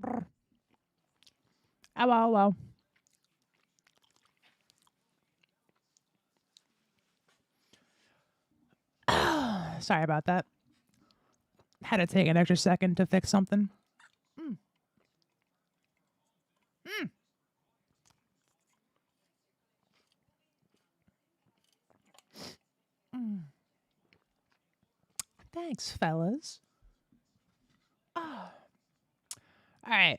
Brr. Ow, ow, ow. Sorry about that. Had to take an extra second to fix something. Mm. Mm. Mm. Thanks, fellas. Oh. All right.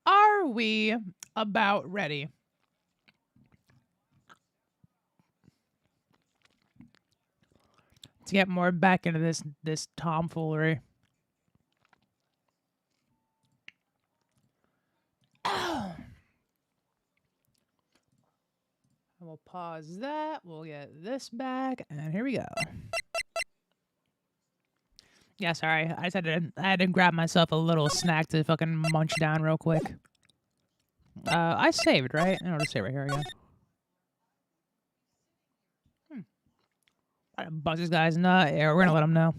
Are we about ready? To get more back into this tomfoolery. Oh. We'll pause that. We'll get this back, and here we go. Yeah, sorry. I had to grab myself a little snack to fucking munch down real quick. I saved, right? I'll just save right here again. I didn't buzz this guy's nut. Yeah, we're gonna let him know.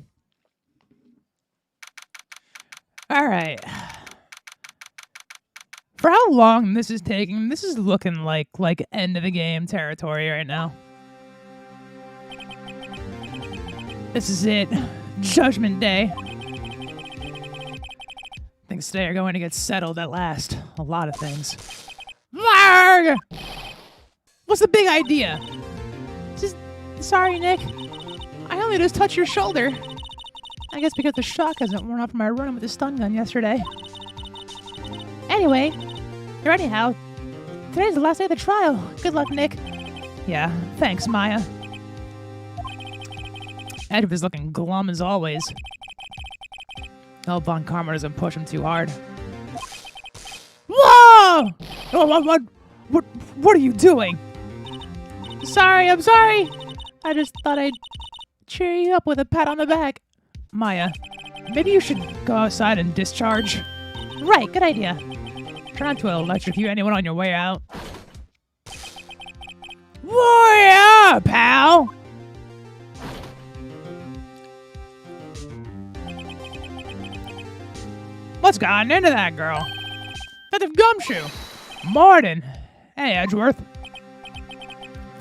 All right. For how long this is taking, this is looking like end of the game territory right now. This is it. Judgment Day. Things today are going to get settled at last. A lot of things. Varg! What's the big idea? Sorry, Nick. I only just touched your shoulder. I guess because the shock hasn't worn off from my run with the stun gun yesterday. Anyway, or anyhow, today's the last day of the trial. Good luck, Nick. Yeah, thanks, Maya. Edward is looking glum as always. Oh, Von Karma doesn't push him too hard. Whoa! What are you doing? Sorry, I'm sorry. I just thought I'd cheer you up with a pat on the back. Maya, maybe you should go outside and discharge. Right, good idea. Try not to electrocute anyone on your way out. Warrior, pal! What's gotten into that girl? Detective Gumshoe! Morning! Hey, Edgeworth.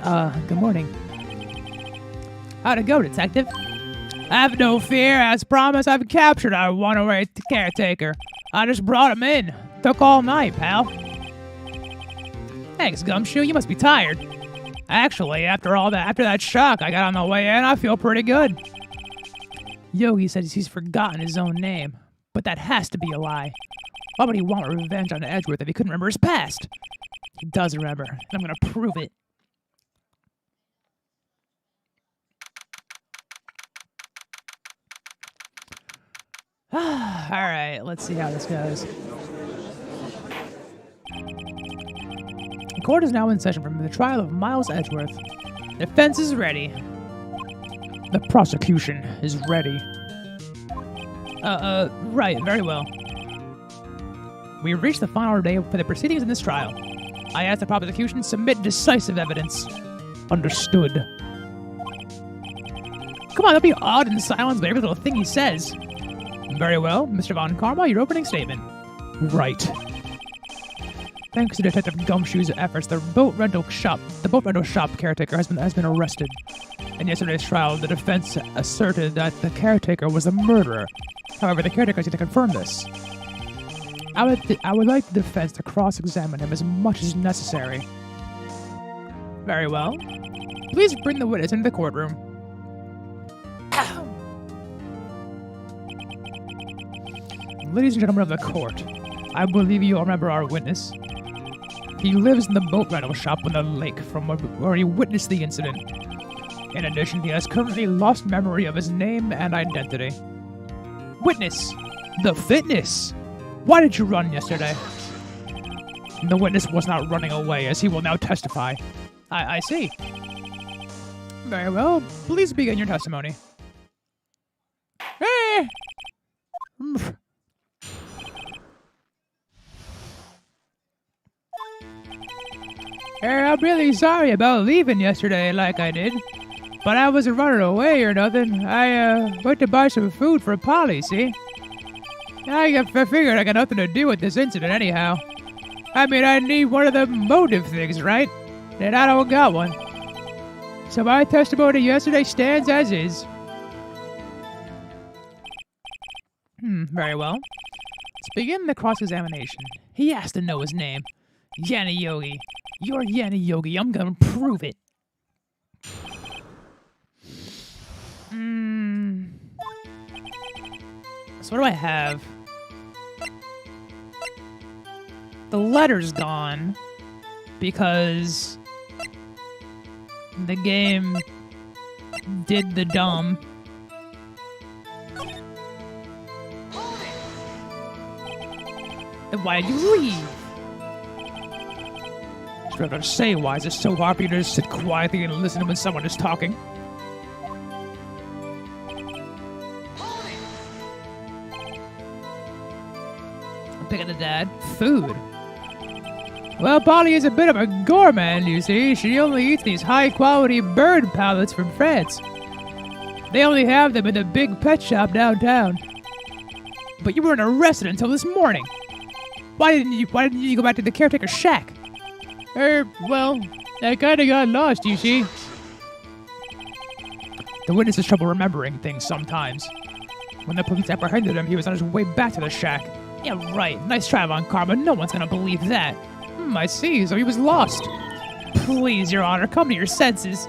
Good morning. How'd it go, Detective? Have no fear. As promised, I've captured our one-away caretaker. I just brought him in. Took all night, pal. Thanks, Gumshoe. You must be tired. Actually, after that shock I got on the way in, I feel pretty good. Yogi says he's forgotten his own name, but that has to be a lie. Why would he want revenge on Edgeworth if he couldn't remember his past? He does remember, and I'm gonna prove it. Alright, let's see how this goes. The court is now in session for the trial of Miles Edgeworth. Defense is ready. The prosecution is ready. Right, very well. We have reached the final day for the proceedings in this trial. I ask the prosecution submit decisive evidence. Understood. Come on, don't be awed and silenced by every little thing he says. Very well, Mr. Von Karma, your opening statement. Right. Thanks to Detective Gumshoe's efforts, the boat rental shop caretaker has been arrested. In yesterday's trial, the defense asserted that the caretaker was the murderer. However, the caretaker is yet to confirm this. I would like the defense to cross-examine him as much as necessary. Very well. Please bring the witness into the courtroom. Ladies and gentlemen of the court, I believe you all remember our witness. He lives in the boat rental shop on the lake from where he witnessed the incident. In addition, he has currently lost memory of his name and identity. Witness! The fitness! Why did you run yesterday? The witness was not running away, as he will now testify. I see. Very well. Please begin your testimony. Hey! I'm really sorry about leaving yesterday like I did. But I wasn't running away or nothing. I went to buy some food for Polly, see? I figured I got nothing to do with this incident anyhow. I mean, I need one of the motive things, right? And I don't got one. So my testimony yesterday stands as is. Very well. Let's begin the cross-examination. He has to know his name. Yanni Yogi. You're Yanni Yogi. I'm gonna prove it. So what do I have? The letter's gone because the game did the dumb. Then why did you leave? I was going to say, why is it so hard for you to just sit quietly and listen when someone is talking? I'm picking the dad. Food. Well, Polly is a bit of a gourmand, you see. She only eats these high-quality bird pellets from France. They only have them in the big pet shop downtown. But you weren't arrested until this morning. Why didn't you go back to the caretaker's shack? Well, I kinda got lost, you see. The witness has trouble remembering things sometimes. When the police apprehended him, he was on his way back to the shack. Yeah, right. Nice try, Von Karma. No one's gonna believe that. I see. So he was lost. Please, Your Honor, come to your senses.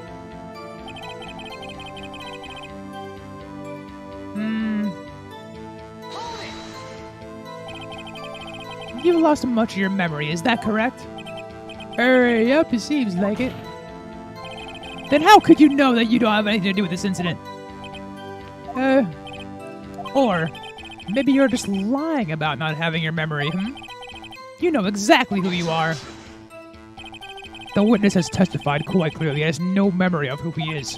You lost much of your memory, is that correct? Yep, it seems like it. Then how could you know that you don't have anything to do with this incident? Or maybe you're just lying about not having your memory, You know exactly who you are. The witness has testified quite clearly he has no memory of who he is.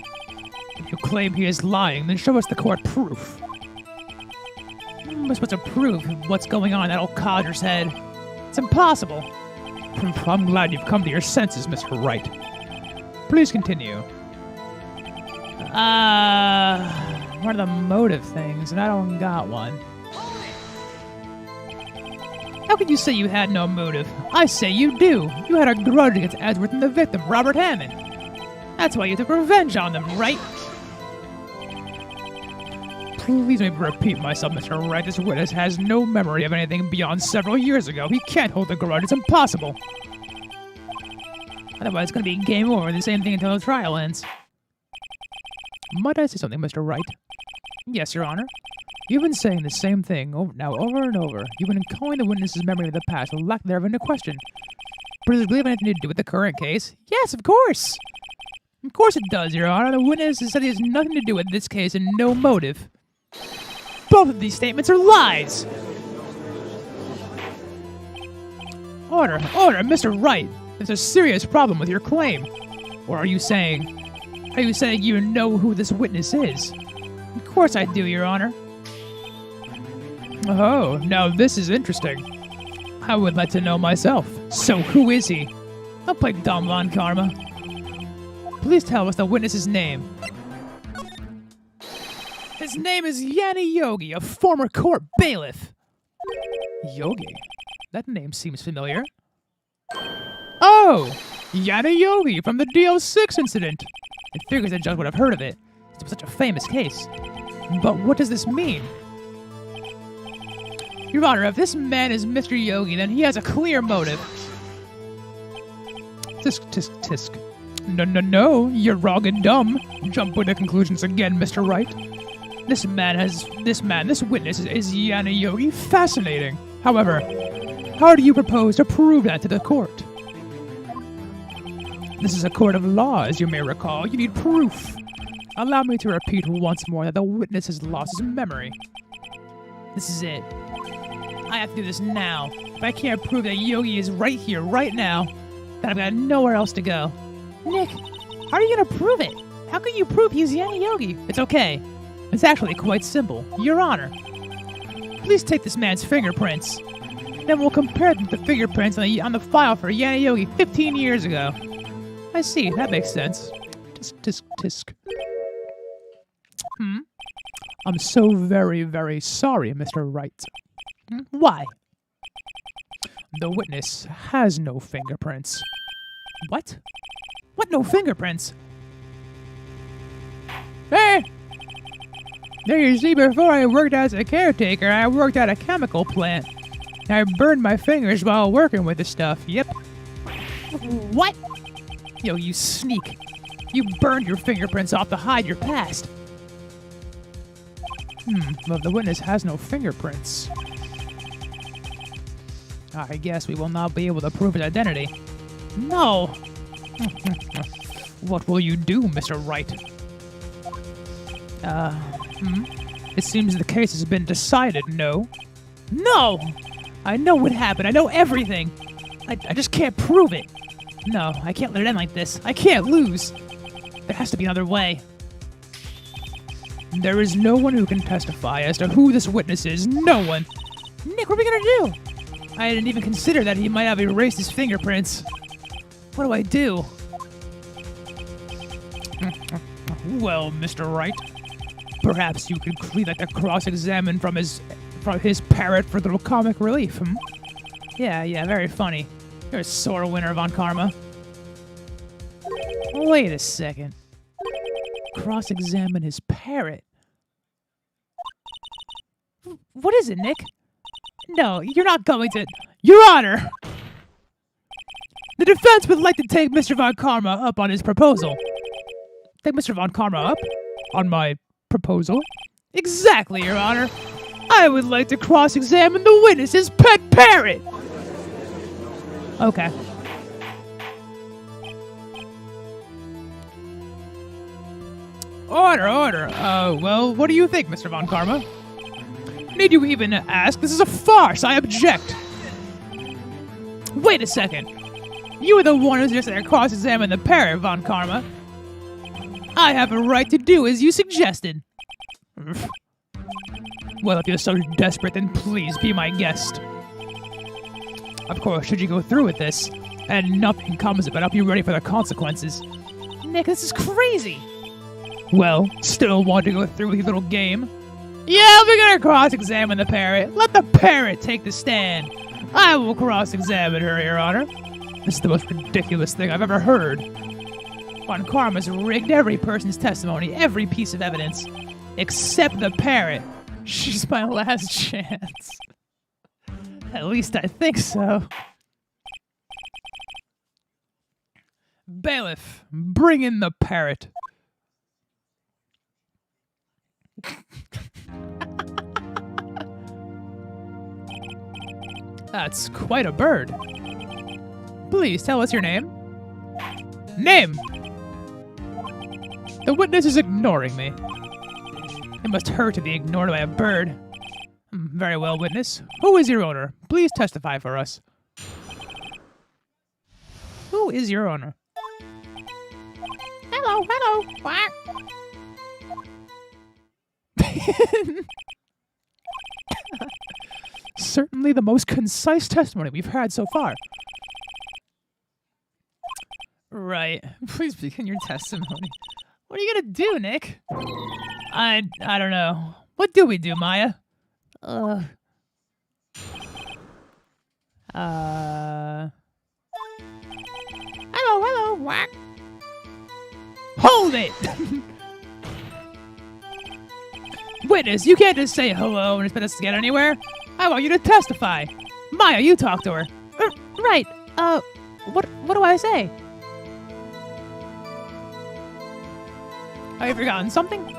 If you claim he is lying, then show us the court proof. We're supposed to prove what's going on in that old codger's head. It's impossible. I'm glad you've come to your senses, Mr. Wright. Please continue. One of the motive things, and I don't got one. How could you say you had no motive? I say you do. You had a grudge against Edward and the victim, Robert Hammond. That's why you took revenge on them, right? Please make me repeat myself, Mr. Wright. This witness has no memory of anything beyond several years ago. He can't hold a grudge. It's impossible. Otherwise, it's going to be game over. The same thing until the trial ends. Might I say something, Mr. Wright? Yes, Your Honor. You've been saying the same thing over and over. You've been calling the witness's memory of the past with lack thereof into question. But does it really have anything to do with the current case? Yes, of course. Of course it does, Your Honor. The witness has said he has nothing to do with this case and no motive. Both of these statements are lies! Order, Mr. Wright. There's a serious problem with your claim. Or are you saying you know who this witness is? Of course I do, Your Honor. Oh, now this is interesting. I would like to know myself. So who is he? Don't play dumb, Von Karma. Please tell us the witness's name. His name is Yanni Yogi, a former court bailiff. Yogi? That name seems familiar. Oh! Yanni Yogi from the DO6 incident. It figures the judge would have heard of it. It's such a famous case. But what does this mean? Your Honor, if this man is Mr. Yogi, then he has a clear motive. Tisk, tisk, tisk. No, you're wrong and dumb. Jump with the conclusions again, Mr. Wright. This witness is Yanni Yogi. Fascinating. However, how do you propose to prove that to the court? This is a court of law, as you may recall. You need proof. Allow me to repeat once more that the witness has lost his memory. This is it. I have to do this now. If I can't prove that Yogi is right here, right now, then I've got nowhere else to go. Nick, how are you going to prove it? How can you prove he's Yanni Yogi? It's okay. It's actually quite simple. Your Honor, please take this man's fingerprints. Then we'll compare them to the fingerprints on the file for Yanni Yogi 15 years ago. I see, that makes sense. Tisk, tisk, tisk. I'm so very, very sorry, Mr. Wright. Why? The witness has no fingerprints. What? What no fingerprints? Hey! There you see, before I worked as a caretaker, I worked at a chemical plant. I burned my fingers while working with the stuff, yep. What? Yo, you sneak. You burned your fingerprints off to hide your past. Well, the witness has no fingerprints. I guess we will not be able to prove his identity. No! What will you do, Mr. Wright? It seems the case has been decided, no? No! I know what happened. I know everything. I just can't prove it. No, I can't let it end like this. I can't lose. There has to be another way. There is no one who can testify as to who this witness is. No one. Nick, what are we gonna do? I didn't even consider that he might have erased his fingerprints. What do I do? Well, Mr. Wright, perhaps you could like to cross-examine from his parrot for a little comic relief, Yeah, very funny. You're a sore winner, Von Karma. Wait a second. Cross-examine his parrot? What is it, Nick? No, you're not going to... Your Honor! The defense would like to take Mr. Von Karma up on his proposal. Take Mr. Von Karma up? On my proposal? Exactly, Your Honor. I would like to cross-examine the witness's pet parrot! Okay. Order. Well, what do you think, Mr. Von Karma? Need you even ask? This is a farce. I object. Wait a second. You were the one who's just there cross-examine the parrot, Von Karma. I have a right to do as you suggested. Well, if you're so desperate, then please be my guest. Of course, should you go through with this, and nothing comes of it, I'll be ready for the consequences. Nick, this is crazy. Well, still want to go through with your little game? Yeah, we're gonna cross-examine the parrot. Let the parrot take the stand. I will cross-examine her, Your Honor. This is the most ridiculous thing I've ever heard. Von Karma's rigged every person's testimony, every piece of evidence, except the parrot. She's my last chance. At least I think so. Bailiff, bring in the parrot. That's quite a bird. Please tell us your name. Name! The witness is ignoring me. It must hurt to be ignored by a bird. Very well, witness. Who is your owner? Please testify for us. Who is your owner? Hello. Quack. Certainly the most concise testimony we've had so far. Right. Please begin your testimony. What are you gonna do, Nick? I don't know. What do we do, Maya? Hello. Whack. Hold it! Witness, you can't just say hello and expect us to get anywhere. I want you to testify. Maya, you talk to her. Right. What do I say? Have you forgotten something?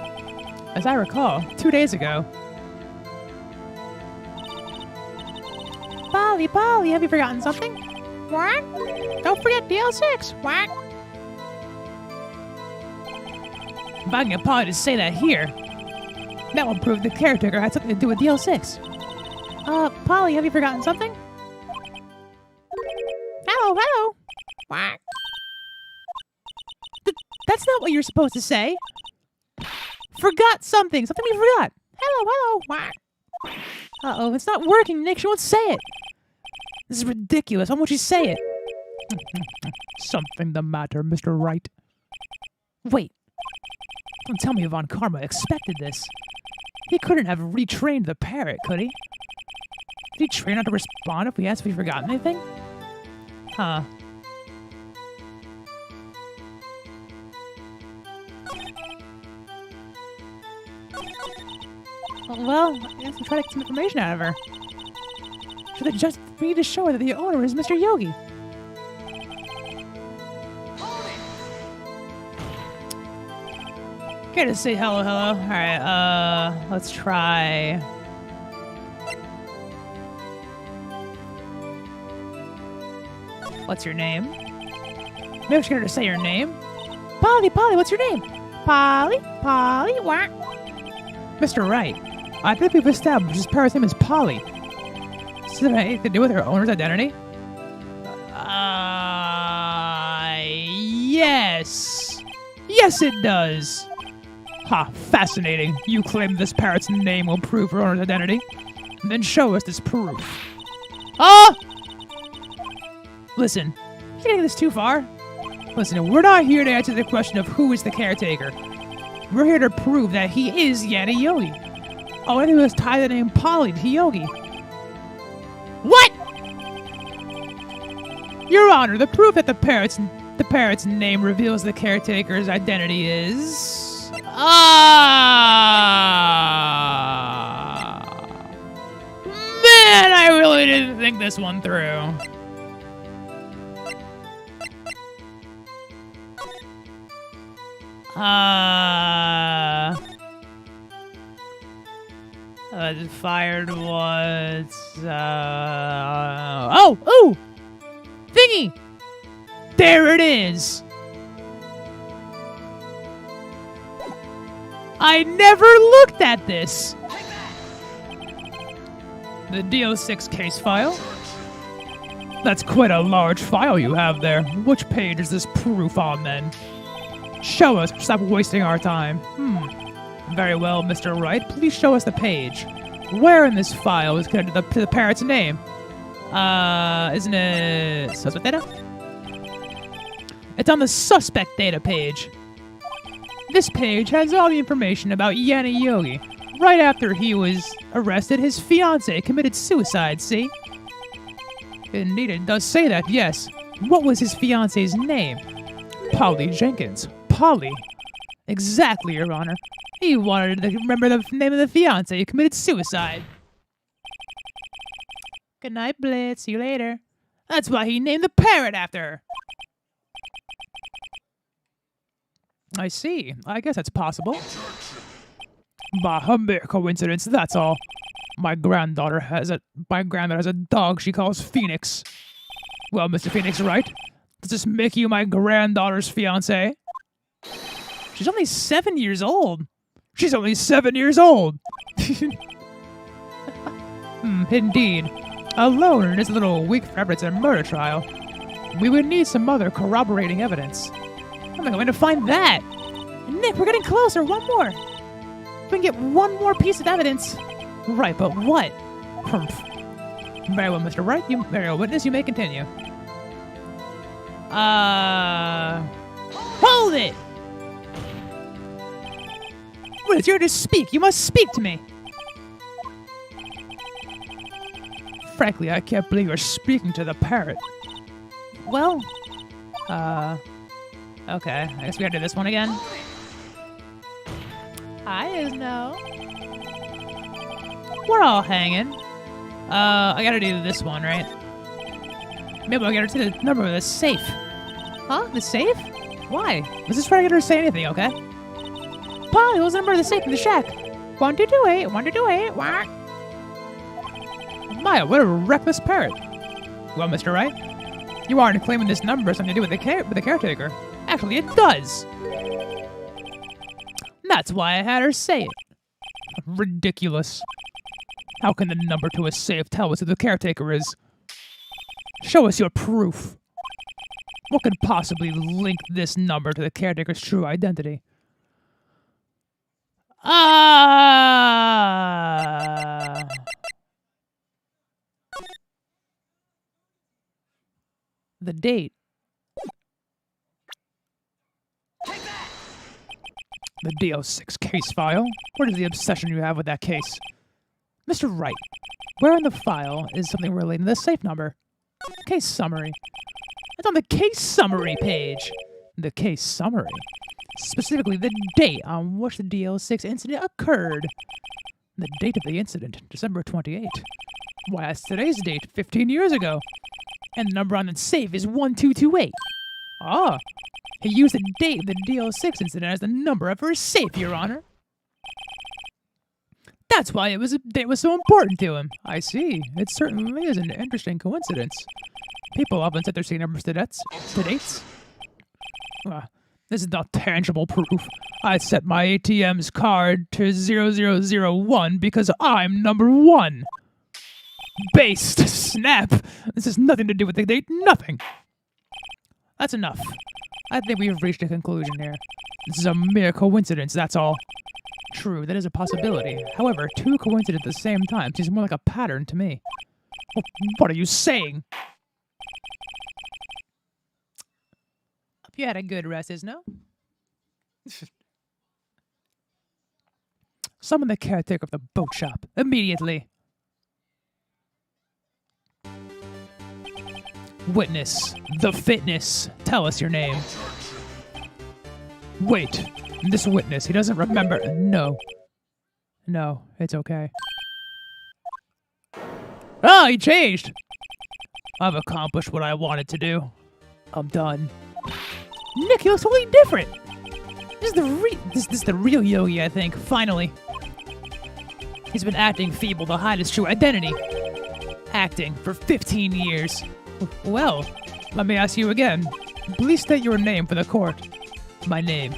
As I recall, 2 days ago. Polly, have you forgotten something? What? Don't forget DL6. What? If I can get Polly to say that here, that will prove the caretaker had something to do with DL6. Polly, have you forgotten something? Hello. What? That's not what you're supposed to say. Forgot something. Something we forgot. Hello. What? Uh-oh, it's not working, Nick. She won't say it. This is ridiculous. Why won't you say it? Something the matter, Mr. Wright. Wait. Don't tell me Von Karma expected this. He couldn't have retrained the parrot, could he? Did he train not to respond if we asked if he'd forgotten anything? Huh. Well, I guess we'll try to get some information out of her. Should I just need to show her that the owner is Mr. Yogi? Care to say hello? Alright, let's try. What's your name? Maybe I should get her to say your name. Polly, what's your name? Polly, what? Mr. Wright, I think we've established this parrot's name is Polly. Does it have anything to do with her owner's identity? Yes. Yes, it does. Ha, fascinating. You claim this parrot's name will prove her owner's identity? Then show us this proof. Ah! Listen, you're taking this too far. Listen, we're not here to answer the question of who is the caretaker. We're here to prove that he is Yanni Yogi. All I do is tie the name Polly to Yogi. What? Your Honor, the proof that the parrot's name reveals the caretaker's identity is... Man, I really didn't think this one through. Fired once. Oh! Thingy! There it is! I never looked at this! The DO6 case file? That's quite a large file you have there. Which page is this proof on, then? Show us. Stop wasting our time. Very well, Mr. Wright. Please show us the page. Where in this file is connected to the parrot's name? Isn't it suspect data? It's on the suspect data page. This page has all the information about Yanni Yogi. Right after he was arrested, his fiancée committed suicide, see? Indeed, it does say that, yes. What was his fiancée's name? Polly Jenkins. Polly. Exactly, Your Honor. He wanted to remember the name of the fiancé who committed suicide. Good night, Blitz. See you later. That's why he named the parrot after her. I see. I guess that's possible. Bah, a mere coincidence, that's all. My granddaughter has a dog she calls Phoenix. Well, Mr. Phoenix, right? Does this make you my granddaughter's fiancé? She's only 7 years old. She's only 7 years old. Indeed. Alone is a little weak for efforts in a murder trial. We would need some other corroborating evidence. How am I going to find that? Nick, we're getting closer. One more. We can get one more piece of evidence. Right, but what? Very well, Mr. Wright. Very well, witness. You may continue. Hold it! What is yours to speak? You must speak to me. Frankly, I can't believe you're speaking to the parrot. Well, okay. I guess we gotta do this one again. Hi, Isno. We're all hanging. I gotta do this one, right? Maybe I'll get her to the number of the safe. Huh? The safe? Why? Let's just try to get her to say anything, okay? Polly, what's the number of the safe in the shack? 1228, 1228, what? Maya, what a reckless parrot. Well, Mr. Wright, you aren't claiming this number has something to do with the caretaker. Actually, it does. That's why I had her say it. Ridiculous. How can the number to a safe tell us who the caretaker is? Show us your proof. What could possibly link this number to the caretaker's true identity? The date. The DO6 case file? What is the obsession you have with that case? Mr. Wright, Where in the file is something relating to the safe number? Case summary. It's on the case summary page. The case summary. Specifically, the date on which the DL6 incident occurred. The date of the incident, December 28. Why, that's today's date, 15 years ago. And the number on the safe is 1228. Ah, he used the date of the DL6 incident as the number of her safe, Your Honor. That's why it was so important to him. I see. It certainly is an interesting coincidence. People often set their safe numbers to dates. This is not tangible proof. I set my ATM's card to 0001 because I'm number 1. Based. Snap. This has nothing to do with the date. Nothing. That's enough. I think we've reached a conclusion here. This is a mere coincidence, that's all. True, that is a possibility. However, 2 coincidences at the same time seems more like a pattern to me. Oh, what are you saying? Hope you had a good rest, Isno. Summon the caretaker of the boat shop, immediately. Witness, the fitness. Tell us your name. Wait, this witness, he doesn't remember. No, it's okay. Ah, he changed. I've accomplished what I wanted to do. I'm done. Nick, he looks totally different. This is the real Yogi, I think. Finally, he's been acting feeble to hide his true identity. Acting for 15 years. Well, let me ask you again. Please state your name for the court. My name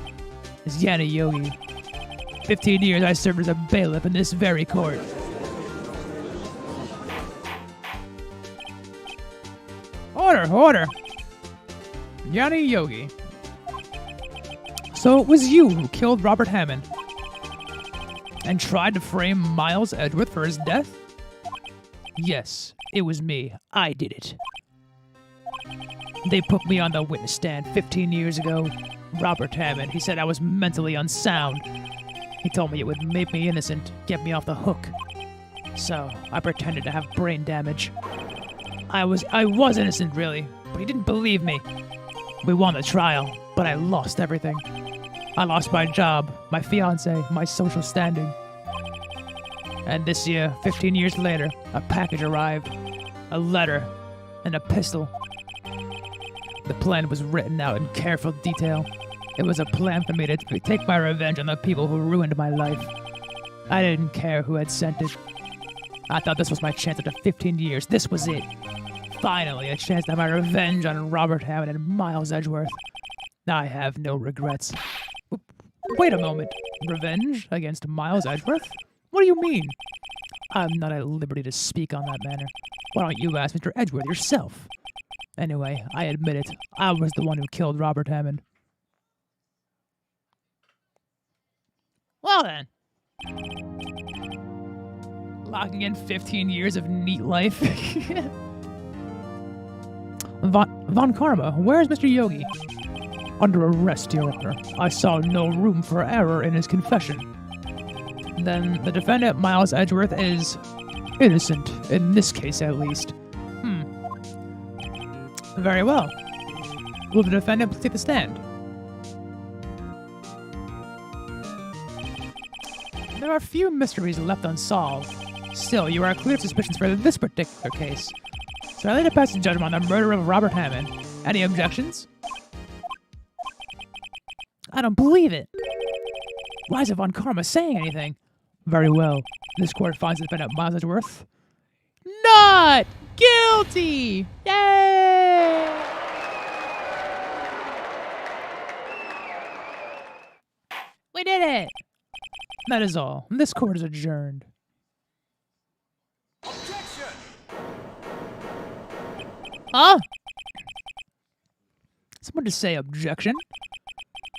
is Yanni Yogi. 15 years I served as a bailiff in this very court. Order! Yanni Yogi. So it was you who killed Robert Hammond and tried to frame Miles Edgeworth for his death? Yes, it was me. I did it. They put me on the witness stand 15 years ago. Robert Hammond, he said I was mentally unsound. He told me it would make me innocent, get me off the hook. So, I pretended to have brain damage. I was innocent, really, but he didn't believe me. We won the trial, but I lost everything. I lost my job, my fiancé, my social standing. And this year, 15 years later, a package arrived. A letter and a pistol. The plan was written out in careful detail. It was a plan for me to take my revenge on the people who ruined my life. I didn't care who had sent it. I thought this was my chance after 15 years. This was it. Finally, a chance to have my revenge on Robert Hammond and Miles Edgeworth. I have no regrets. Wait a moment. Revenge against Miles Edgeworth? What do you mean? I'm not at liberty to speak on that matter. Why don't you ask Mr. Edgeworth yourself? Anyway, I admit it. I was the one who killed Robert Hammond. Well then. Locking in 15 years of neat life. Von Karma, where's Mr. Yogi? Under arrest, Your Honor. I saw no room for error in his confession. Then the defendant, Miles Edgeworth, is innocent, in this case at least. Very well. Will the defendant please take the stand? There are few mysteries left unsolved. Still, you are clear of suspicions for this particular case. So I lay to pass judgment on the murder of Robert Hammond. Any objections? I don't believe it. Why isn't Von Karma saying anything? Very well. This court finds the defendant Miles Edgeworth not guilty! Yay! We did it! That is all. This court is adjourned. Objection! Huh? Someone just say objection.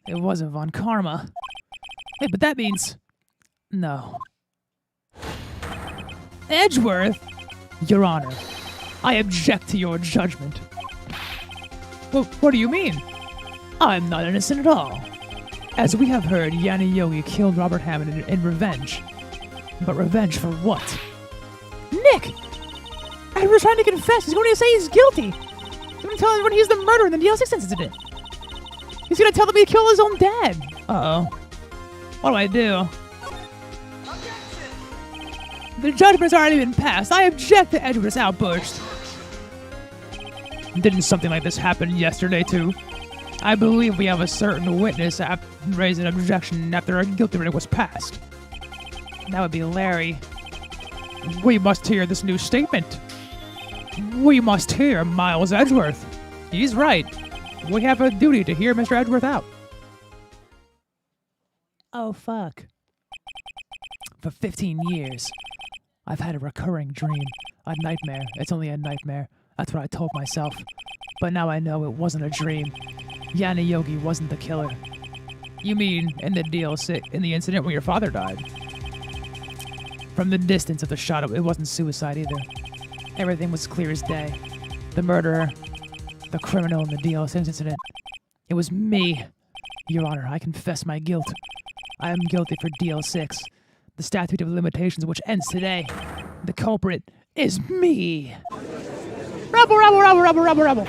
It wasn't Von Karma. Hey, but that means... No. Edgeworth? Your Honor, I object to your judgment. Well, what do you mean? I'm not innocent at all. As we have heard, Yanni Yogi killed Robert Hammond in revenge. But revenge for what? Nick! Edward's trying to confess. He's going to say he's guilty. He's going to tell everyone he's the murderer in the DLC incident. He's going to tell them he killed his own dad. Uh-oh. What do I do? The judgment's already been passed. I object to Edward's outburst. Didn't something like this happen yesterday, too? I believe we have a certain witness raise an objection after a guilty verdict was passed. That would be Larry. We must hear this new statement. We must hear Miles Edgeworth. He's right. We have a duty to hear Mr. Edgeworth out. Oh, fuck. For 15 years, I've had a recurring dream. A nightmare. It's only a nightmare. That's what I told myself. But now I know it wasn't a dream. Yana Yogi wasn't the killer. You mean in the incident when your father died? From the distance of the shot, it wasn't suicide either. Everything was clear as day. The murderer, the criminal in the DLC incident. It was me. Your Honor, I confess my guilt. I am guilty for DL6, the statute of limitations which ends today. The culprit is me. Rebel, rebel, rebel, rebel, rebel, rebel.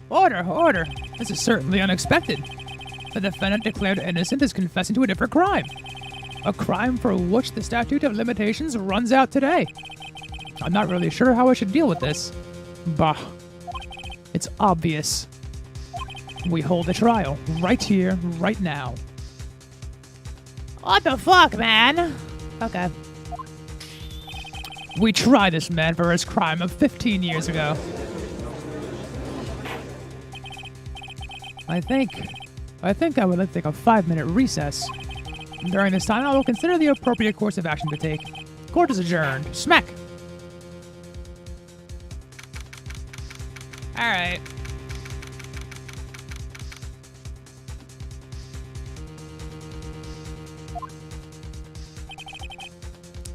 Order, order. This is certainly unexpected. The defendant declared innocent is confessing to a different crime. A crime for which the statute of limitations runs out today. I'm not really sure how I should deal with this. Bah. It's obvious. We hold a trial. Right here, right now. What the fuck, man? Okay. We try this man for his crime of 15 years ago. I think I would like to take a 5-minute recess. During this time, I will consider the appropriate course of action to take. Court is adjourned. Smack! Alright.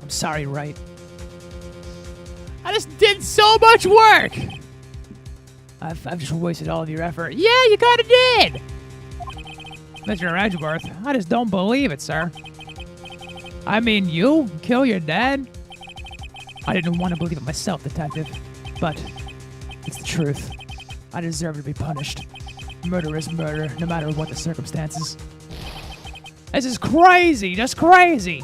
I'm sorry, Wright. I just did so much work! I've just wasted all of your effort. Yeah, you kinda did! Mr. Edgeworth, I just don't believe it, sir. I mean, you kill your dad? I didn't want to believe it myself, detective. But it's the truth. I deserve to be punished. Murder is murder, no matter what the circumstances. This is crazy! Just crazy!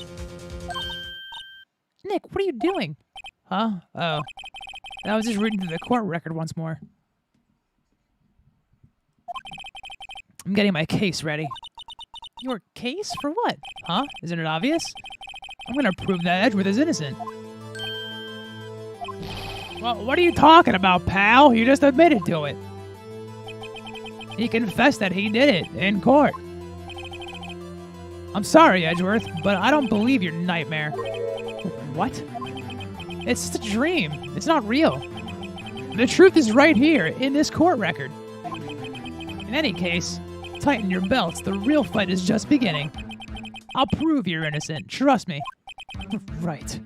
Nick, what are you doing? Huh? Oh. I was just reading through the court record once more. I'm getting my case ready. Your case? For what? Huh? Isn't it obvious? I'm gonna prove that Edgeworth is innocent. Well, what are you talking about, pal? You just admitted to it. He confessed that he did it in court. I'm sorry, Edgeworth, but I don't believe your nightmare. What? It's just a dream. It's not real. The truth is right here in this court record. In any case, tighten your belts. The real fight is just beginning. I'll prove you're innocent. Trust me. Right.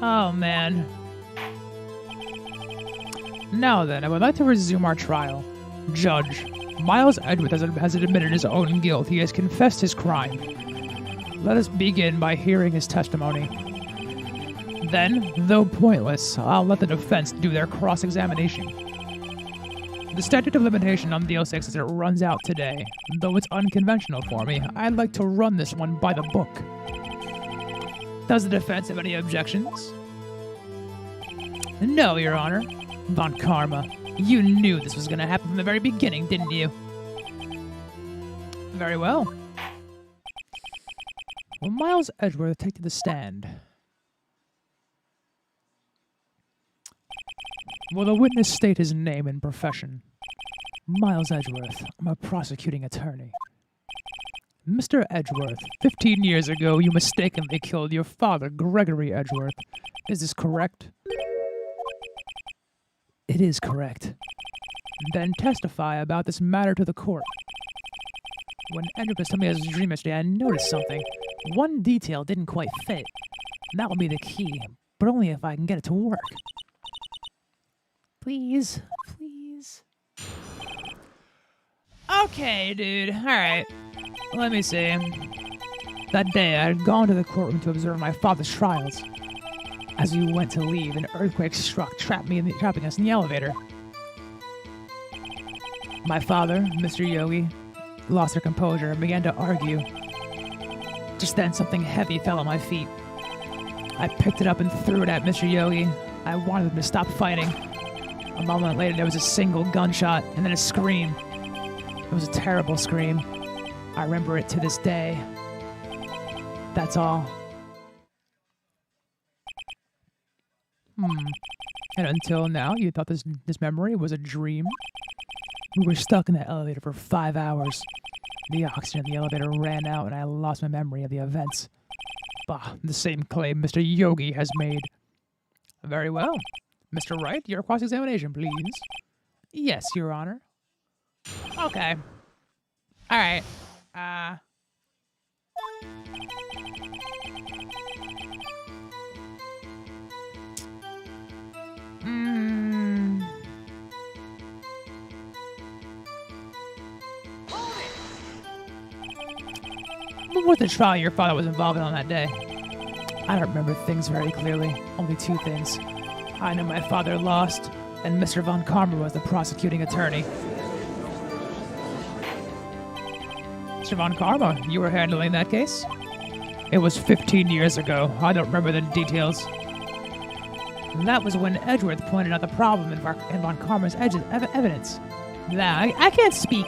Oh, man. Now then, I would like to resume our trial. Judge, Miles Edgeworth has admitted his own guilt. He has confessed his crime. Let us begin by hearing his testimony. Then, though pointless, I'll let the defense do their cross-examination. The statute of limitation on DL6 as it runs out today. Though it's unconventional for me, I'd like to run this one by the book. Does the defense have any objections? No, Your Honor. Von Karma, you knew this was going to happen from the very beginning, didn't you? Very well. Will Miles Edgeworth take to the stand? Will the witness state his name and profession? Miles Edgeworth, I'm a prosecuting attorney. Mr. Edgeworth, 15 years ago you mistakenly killed your father, Gregory Edgeworth. Is this correct? It is correct. Then testify about this matter to the court. When Edgeworth told me his dream yesterday, I noticed something. One detail didn't quite fit. That will be the key, but only if I can get it to work. Please, please. Okay, dude. Alright. Let me see. That day, I had gone to the courtroom to observe my father's trials. As we went to leave, an earthquake struck, trapping us in the elevator. My father, Mr. Yogi, lost their composure and began to argue. Just then, something heavy fell at my feet. I picked it up and threw it at Mr. Yogi. I wanted him to stop fighting. A moment later, there was a single gunshot and then a scream. It was a terrible scream. I remember it to this day. That's all. And until now, you thought this memory was a dream? We were stuck in the elevator for 5 hours. The oxygen in the elevator ran out and I lost my memory of the events. Bah, the same claim Mr. Yogi has made. Very well. Mr. Wright, your cross-examination, please. Yes, Your Honor. Okay. Alright. What was the trial your father was involved in on that day? I don't remember things very clearly. Only 2 things. I know my father lost, and Mr. Von Karma was the prosecuting attorney. Mr. Von Karma, you were handling that case? It was 15 years ago. I don't remember the details. And that was when Edgeworth pointed out the problem in Von Karma's evidence. Nah, I can't speak.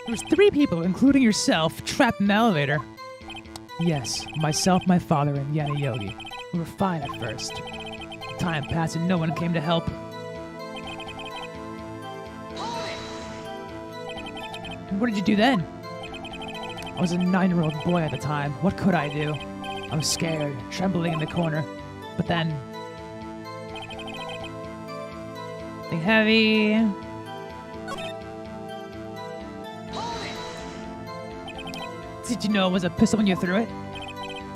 There was 3 people, including yourself, trapped in the elevator. Yes, myself, my father, and Yana Yogi. We were fine at first. Time passed and no one came to help. What did you do then? I was a 9-year-old boy at the time. What could I do? I was scared, trembling in the corner. But then... something heavy... Did you know it was a pistol when you threw it?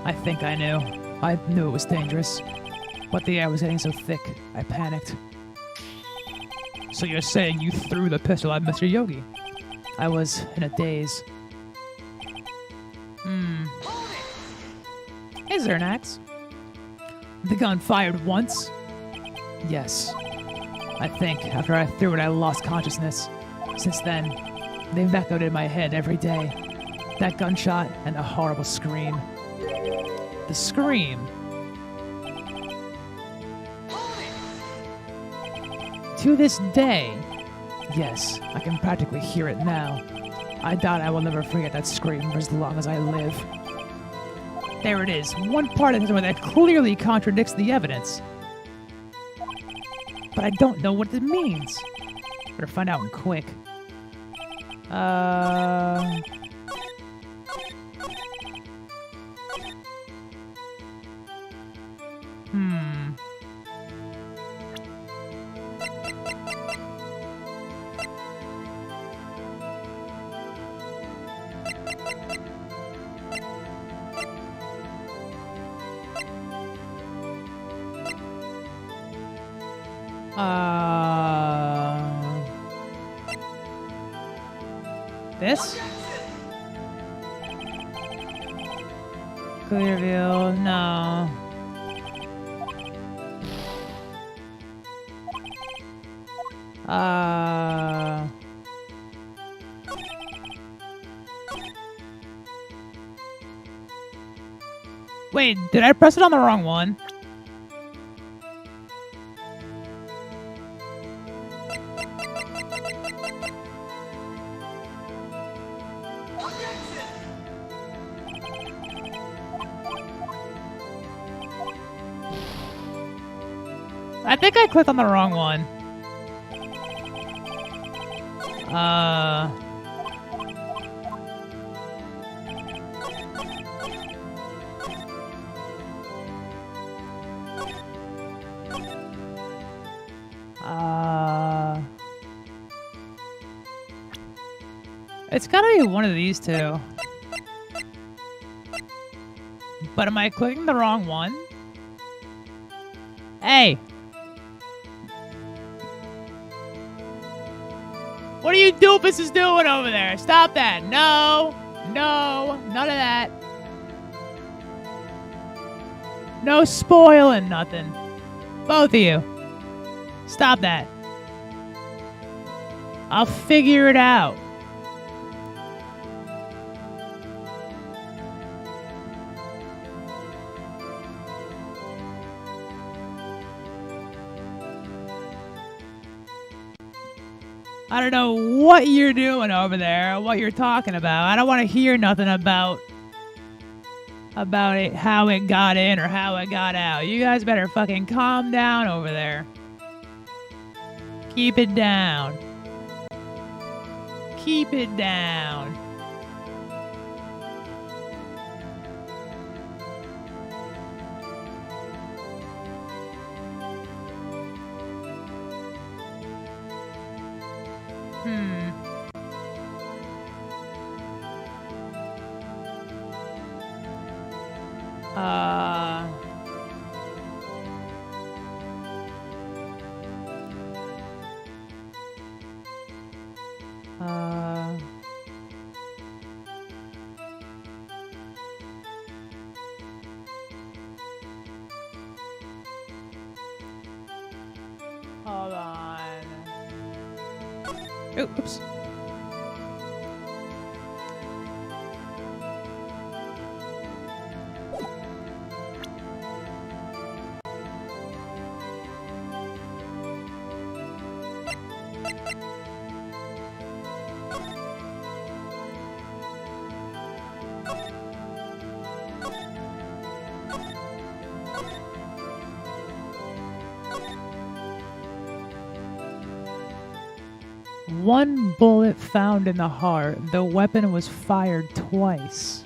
I think I knew. I knew it was dangerous. But the air was getting so thick, I panicked. So you're saying you threw the pistol at Mr. Yogi? I was in a daze. Is there an axe? The gun fired once? Yes. I think after I threw it, I lost consciousness. Since then, they've echoed in my head every day. That gunshot and a horrible scream. The scream. To this day. Yes, I can practically hear it now. I doubt I will never forget that scream for as long as I live. There it is. One part of it that clearly contradicts the evidence. But I don't know what it means. Better find out quick. This? Clear view, no. Wait, did I press it on the wrong one? I think I clicked on the wrong one. It's gotta be one of these two. but am I clicking the wrong one? Hey! What are you doofuses doing over there? Stop that. No. No. None of that. No spoiling nothing. Both of you. Stop that. I'll figure it out. I don't know what you're doing over there, what you're talking about. I don't want to hear nothing about it, how it got in or how it got out. You guys better fucking calm down over there. Keep it down. Keep it down. Hold on. Oops. One bullet found in the heart. The weapon was fired twice.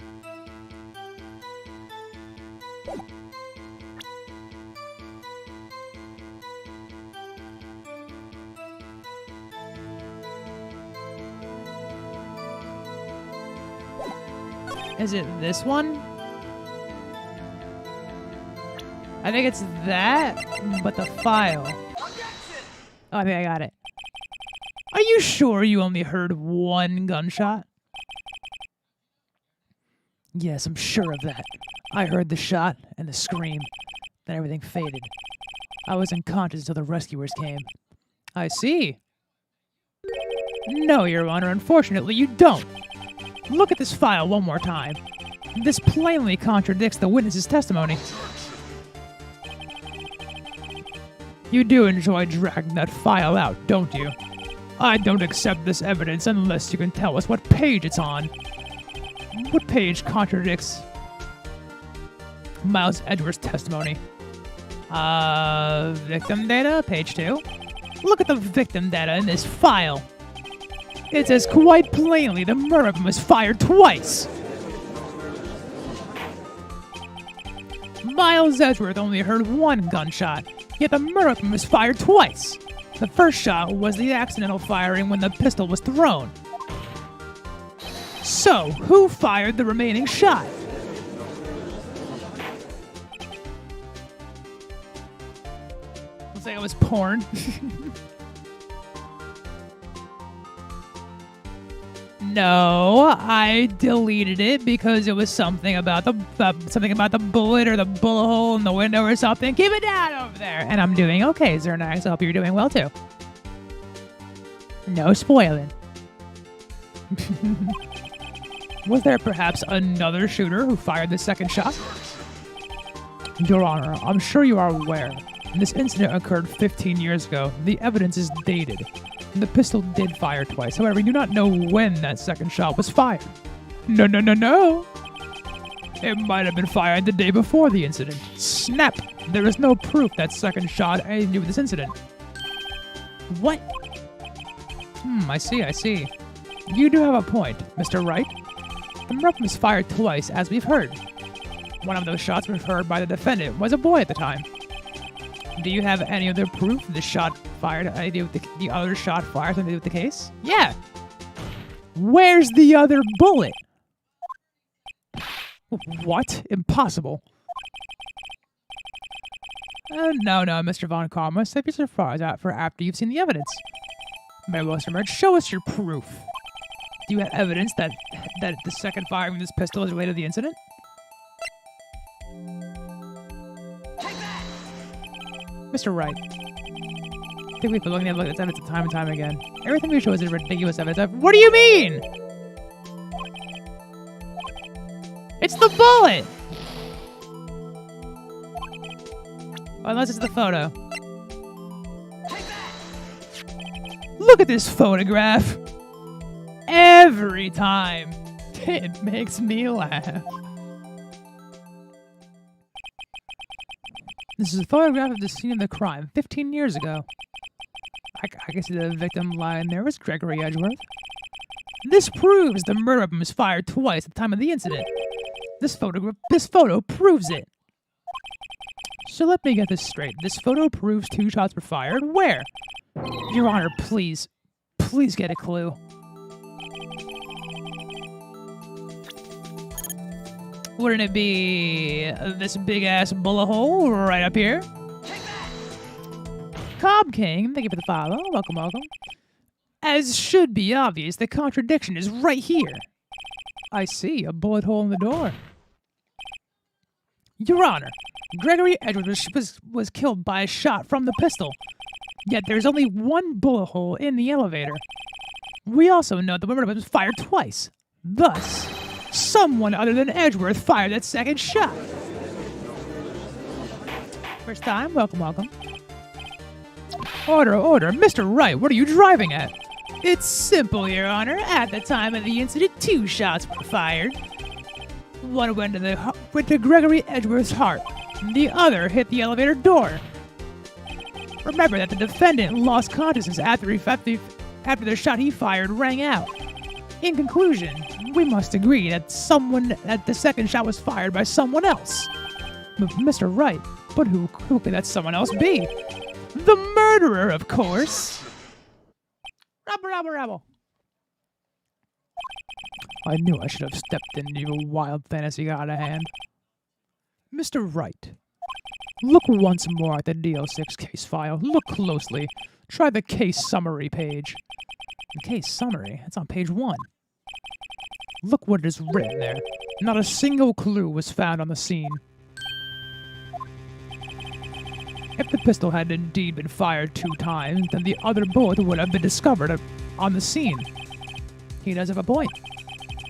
Is it this one? I think it's that, but the file. Oh, I think I got it. Are you sure you only heard one gunshot? Yes, I'm sure of that. I heard the shot and the scream. Then everything faded. I was unconscious until the rescuers came. I see. No, Your Honor, unfortunately you don't. Look at this file one more time. This plainly contradicts the witness's testimony. You do enjoy dragging that file out, don't you? I don't accept this evidence unless you can tell us what page it's on. What page contradicts Miles Edgeworth's testimony? Victim data, page 2. Look at the victim data in this file. It says quite plainly the murder weapon was fired twice. Miles Edgeworth only heard one gunshot, yet the murder weapon was fired twice. The first shot was the accidental firing when the pistol was thrown. So, who fired the remaining shot? Looks like it was porn. No, I deleted it because it was something about the bullet or the bullet hole in the window or something. Keep it down over there. And I'm doing okay, Zernax. I hope you're doing well too. No spoiling. Was there perhaps another shooter who fired the second shot? Your Honor, I'm sure you are aware. This incident occurred 15 years ago. The evidence is dated. And the pistol did fire twice. However, we do not know when that second shot was fired. No. It might have been fired the day before the incident. Snap! There is no proof that second shot had anything to do with this incident. What? I see. You do have a point, Mr. Wright. The weapon was fired twice, as we've heard. One of those shots referred by the defendant was a boy at the time. Do you have any other proof the shot fired the other shot fired something to do with the case? Yeah. Where's the other bullet? What? Impossible. No, Mr. Von Karma. Save your surprise out for after you've seen the evidence. Very well, Mr. Merge. Show us your proof. Do you have evidence that the second fire from this pistol is related to the incident? Mr. Wright. I think we've been looking at this evidence time and time again. Everything we show is ridiculous evidence. What do you mean? It's the bullet! Unless it's the photo. Look at this photograph! Every time. It makes me laugh. This is a photograph of the scene of the crime 15 years ago. I can see the victim lying there was Gregory Edgeworth. This proves the murder weapon was fired twice at the time of the incident. This photo proves it. So let me get this straight. This photo proves 2 shots were fired. Where? Your Honor, please get a clue. Wouldn't it be this big-ass bullet hole right up here? Cobb King, thank you for the follow. Welcome. As should be obvious, the contradiction is right here. I see, a bullet hole in the door. Your Honor, Gregory Edgeworth was killed by a shot from the pistol. Yet there's only 1 bullet hole in the elevator. We also know the murder was fired twice. Thus, someone other than Edgeworth fired that second shot. First time, welcome. Order. Mr. Wright, what are you driving at? It's simple, Your Honor. At the time of the incident, 2 shots were fired. One went to Gregory Edgeworth's heart. The other hit the elevator door. Remember that the defendant lost consciousness after the shot he fired rang out. In conclusion, we must agree that the second shot was fired by someone else. Mr. Wright, but who could that someone else be? The murderer, of course. Rabble. I knew I should have stepped in. Your wild fantasy got out of hand. Mr. Wright, look once more at the DO6 case file. Look closely. Try the case summary page. The case summary? That's on page 1. Look what is written there. Not a single clue was found on the scene. If the pistol had indeed been fired 2 times, then the other bullet would have been discovered on the scene. He does have a point.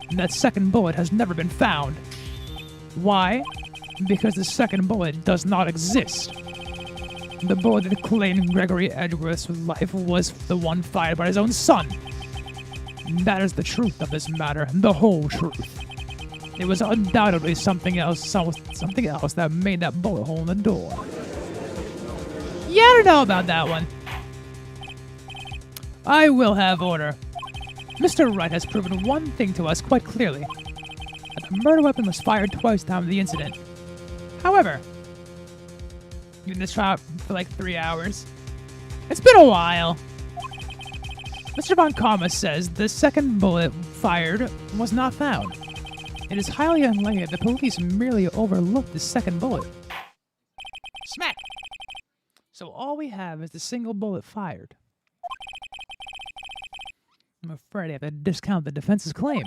And that second bullet has never been found. Why? Because the second bullet does not exist. The bullet that claimed Gregory Edgeworth's life was the one fired by his own son. That is the truth of this matter, the whole truth. It was undoubtedly something else that made that bullet hole in the door. Yeah, I don't know about that one. I will have order. Mr. Wright has proven one thing to us quite clearly. That the murder weapon was fired twice at the time of the incident. However, you've been in this trial for like 3 hours. It's been a while. Mr. Von Karma says the second bullet fired was not found. It is highly unlikely that the police merely overlooked the second bullet. Smack! So all we have is the single bullet fired. I'm afraid I have to discount the defense's claim.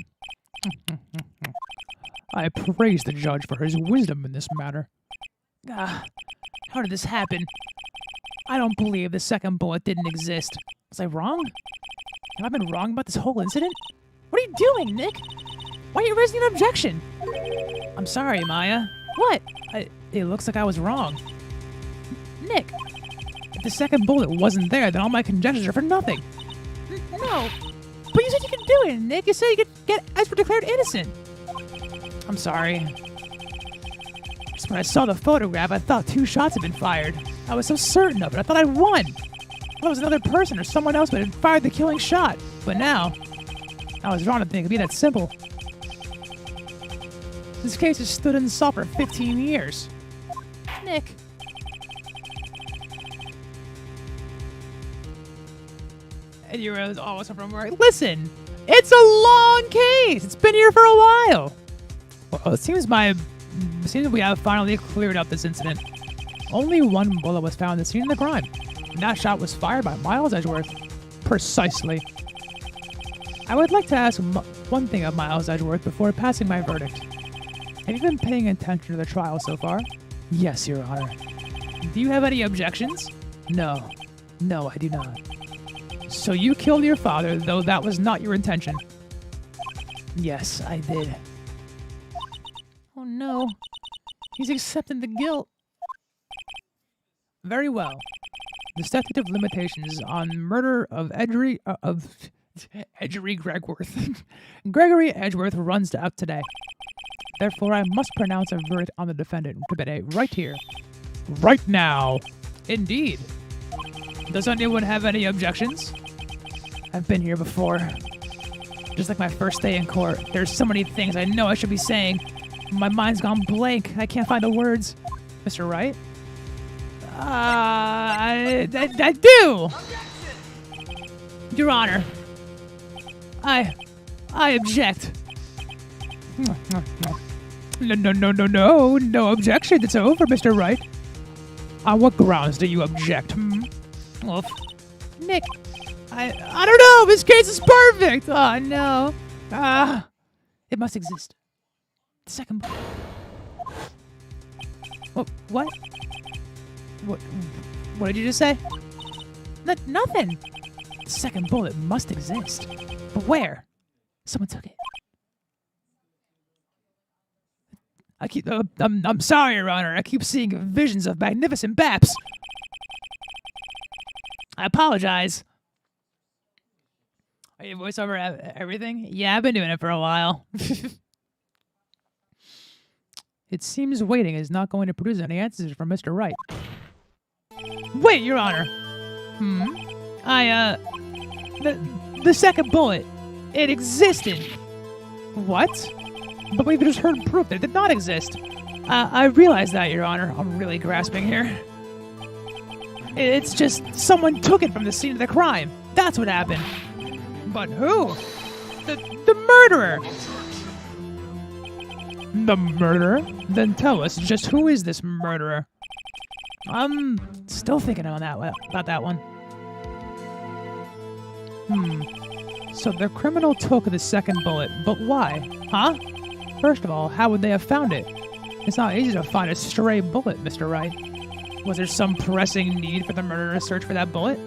I praise the judge for his wisdom in this matter. How did this happen? I don't believe the second bullet didn't exist. Was I wrong? Have I been wrong about this whole incident? What are you doing, Nick? Why are you raising an objection? I'm sorry, Maya. What? It looks like I was wrong. Nick, if the second bullet wasn't there, then all my conjectures are for nothing. No. But you said you could do it, Nick. You said you could get Edgeworth declared innocent. I'm sorry. Just when I saw the photograph, I thought 2 shots had been fired. I was so certain of it. I thought I'd won. I thought it was another person or someone else that had fired the killing shot. But now, I was wrong to think it'd be that simple. This case has stood unsolved for 15 years. Nick. And you realize almost from work. Listen, it's a long case. It's been here for a while. Well, it seems we have finally cleared up this incident. Only one bullet was found at the scene of the crime. And that shot was fired by Miles Edgeworth. Precisely. I would like to ask one thing of Miles Edgeworth before passing my verdict. Have you been paying attention to the trial so far? Yes, Your Honor. Do you have any objections? No. No, I do not. So you killed your father, though that was not your intention? Yes, I did. Oh no. He's accepting the guilt. Very well. The statute of limitations on murder of Edgery Gregworth. Gregory Edgeworth runs out today. Therefore, I must pronounce a verdict on the defendant today, right here. Right now. Indeed. Does anyone have any objections? I've been here before. Just like my first day in court. There's so many things I know I should be saying. My mind's gone blank. I can't find the words. Mr. Wright? I do! Your Honor. I object. No objection. It's over, Mr. Wright. On what grounds do you object? Well, Nick, I don't know. This case is perfect. Oh no. It must exist. The second. What? What did you just say? Nothing. The second bullet must exist. But where? Someone took it. I'm sorry, Your Honor. I keep seeing visions of magnificent baps. I apologize. Are you voice over everything? Yeah, I've been doing it for a while. It seems waiting is not going to produce any answers from Mr. Wright. Wait, Your Honor. The second bullet. It existed. What? But we've just heard proof that it did not exist. I realize that, Your Honor. I'm really grasping here. It's just someone took it from the scene of the crime. That's what happened. But who? The murderer. The murderer? Then tell us, just who is this murderer? I'm still thinking about that one. So the criminal took the second bullet, but why? Huh? First of all, how would they have found it? It's not easy to find a stray bullet, Mr. Wright. Was there some pressing need for the murderer to search for that bullet?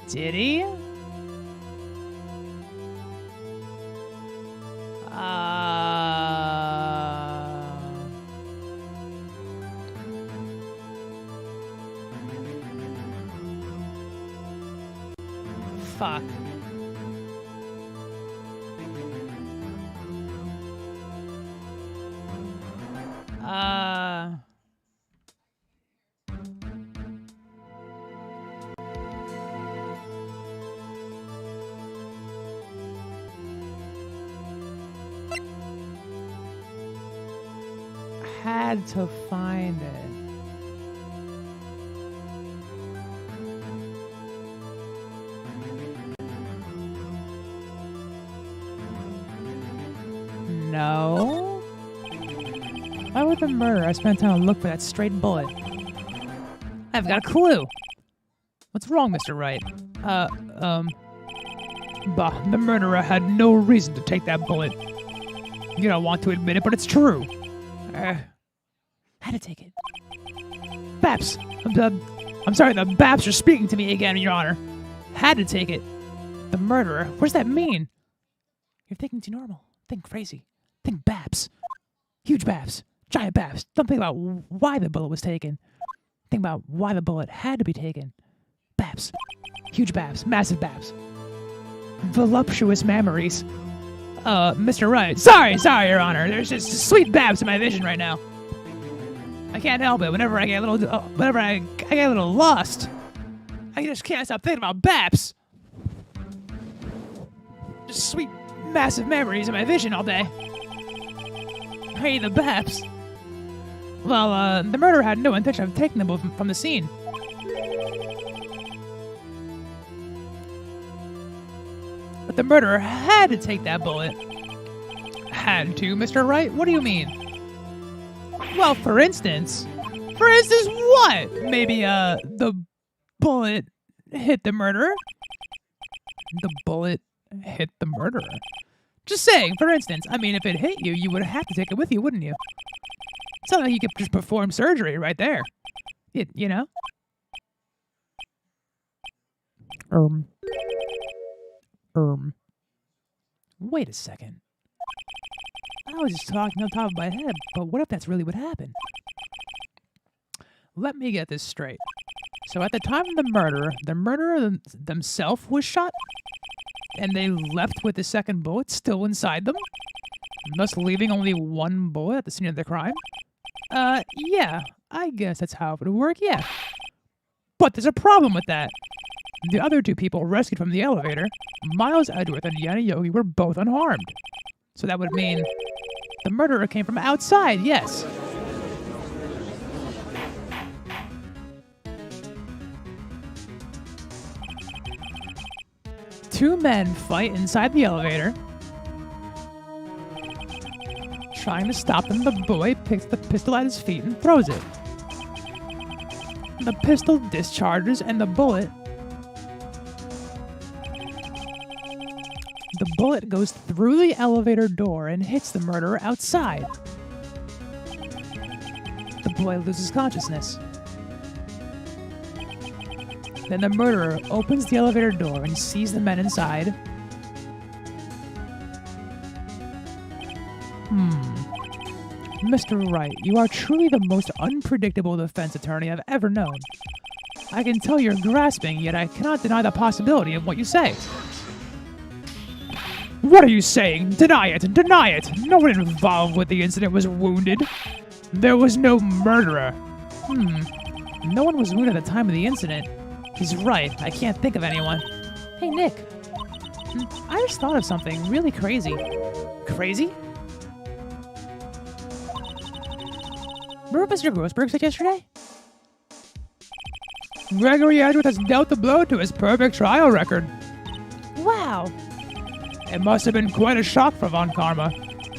Did he? Fuck. Had to find it. No. Why would the murderer spend time to look for that straight bullet? I've got a clue. What's wrong, Mr. Wright? Bah, the murderer had no reason to take that bullet. You don't want to admit it, but it's true. Had to take it. Baps! I'm sorry, the Baps are speaking to me again, Your Honor. Had to take it. The murderer? What does that mean? You're thinking too normal. Think crazy. Think Baps. Huge Baps. Giant Baps. Don't think about why the bullet was taken. Think about why the bullet had to be taken. Baps. Huge Baps. Massive Baps. Voluptuous memories. Mr. Wright. Sorry, Your Honor. There's just sweet Babs in my vision right now. I can't help it. Whenever I get a little, get a little lost. I just can't stop thinking about Baps. Just sweet, massive memories in my vision all day. Hey, the Baps. Well, the murderer had no intention of taking the bullet from the scene. But the murderer had to take that bullet. Had to, Mr. Wright? What do you mean? Well, for instance... For instance, what? Maybe, the bullet hit the murderer? The bullet hit the murderer? Just saying, for instance. I mean, if it hit you, you would have to take it with you, wouldn't you? It's not like you could just perform surgery right there. You know? Wait a second. I was just talking on top of my head, but what if that's really what happened? Let me get this straight. So at the time of the murderer themselves was shot, and they left with the second bullet still inside them, thus leaving only one bullet at the scene of the crime? Yeah, I guess that's how it would work, yeah. But there's a problem with that. The other two people rescued from the elevator, Miles Edgeworth and Yana Yogi, were both unharmed. So that would mean the murderer came from outside, yes. Two men fight inside the elevator. Trying to stop them, the boy picks the pistol at his feet and throws it. The pistol discharges and the bullet goes through the elevator door and hits the murderer outside. The boy loses consciousness. Then the murderer opens the elevator door and sees the men inside. Mr. Wright, you are truly the most unpredictable defense attorney I've ever known. I can tell you're grasping, yet I cannot deny the possibility of what you say. What are you saying? Deny it! Deny it! No one involved with the incident was wounded. There was no murderer. No one was wounded at the time of the incident. He's right. I can't think of anyone. Hey, Nick. I just thought of something really crazy. Crazy? Remember Mr. Grossberg said yesterday? Gregory Edgeworth has dealt the blow to his perfect trial record. Wow. It must have been quite a shock for Von Karma.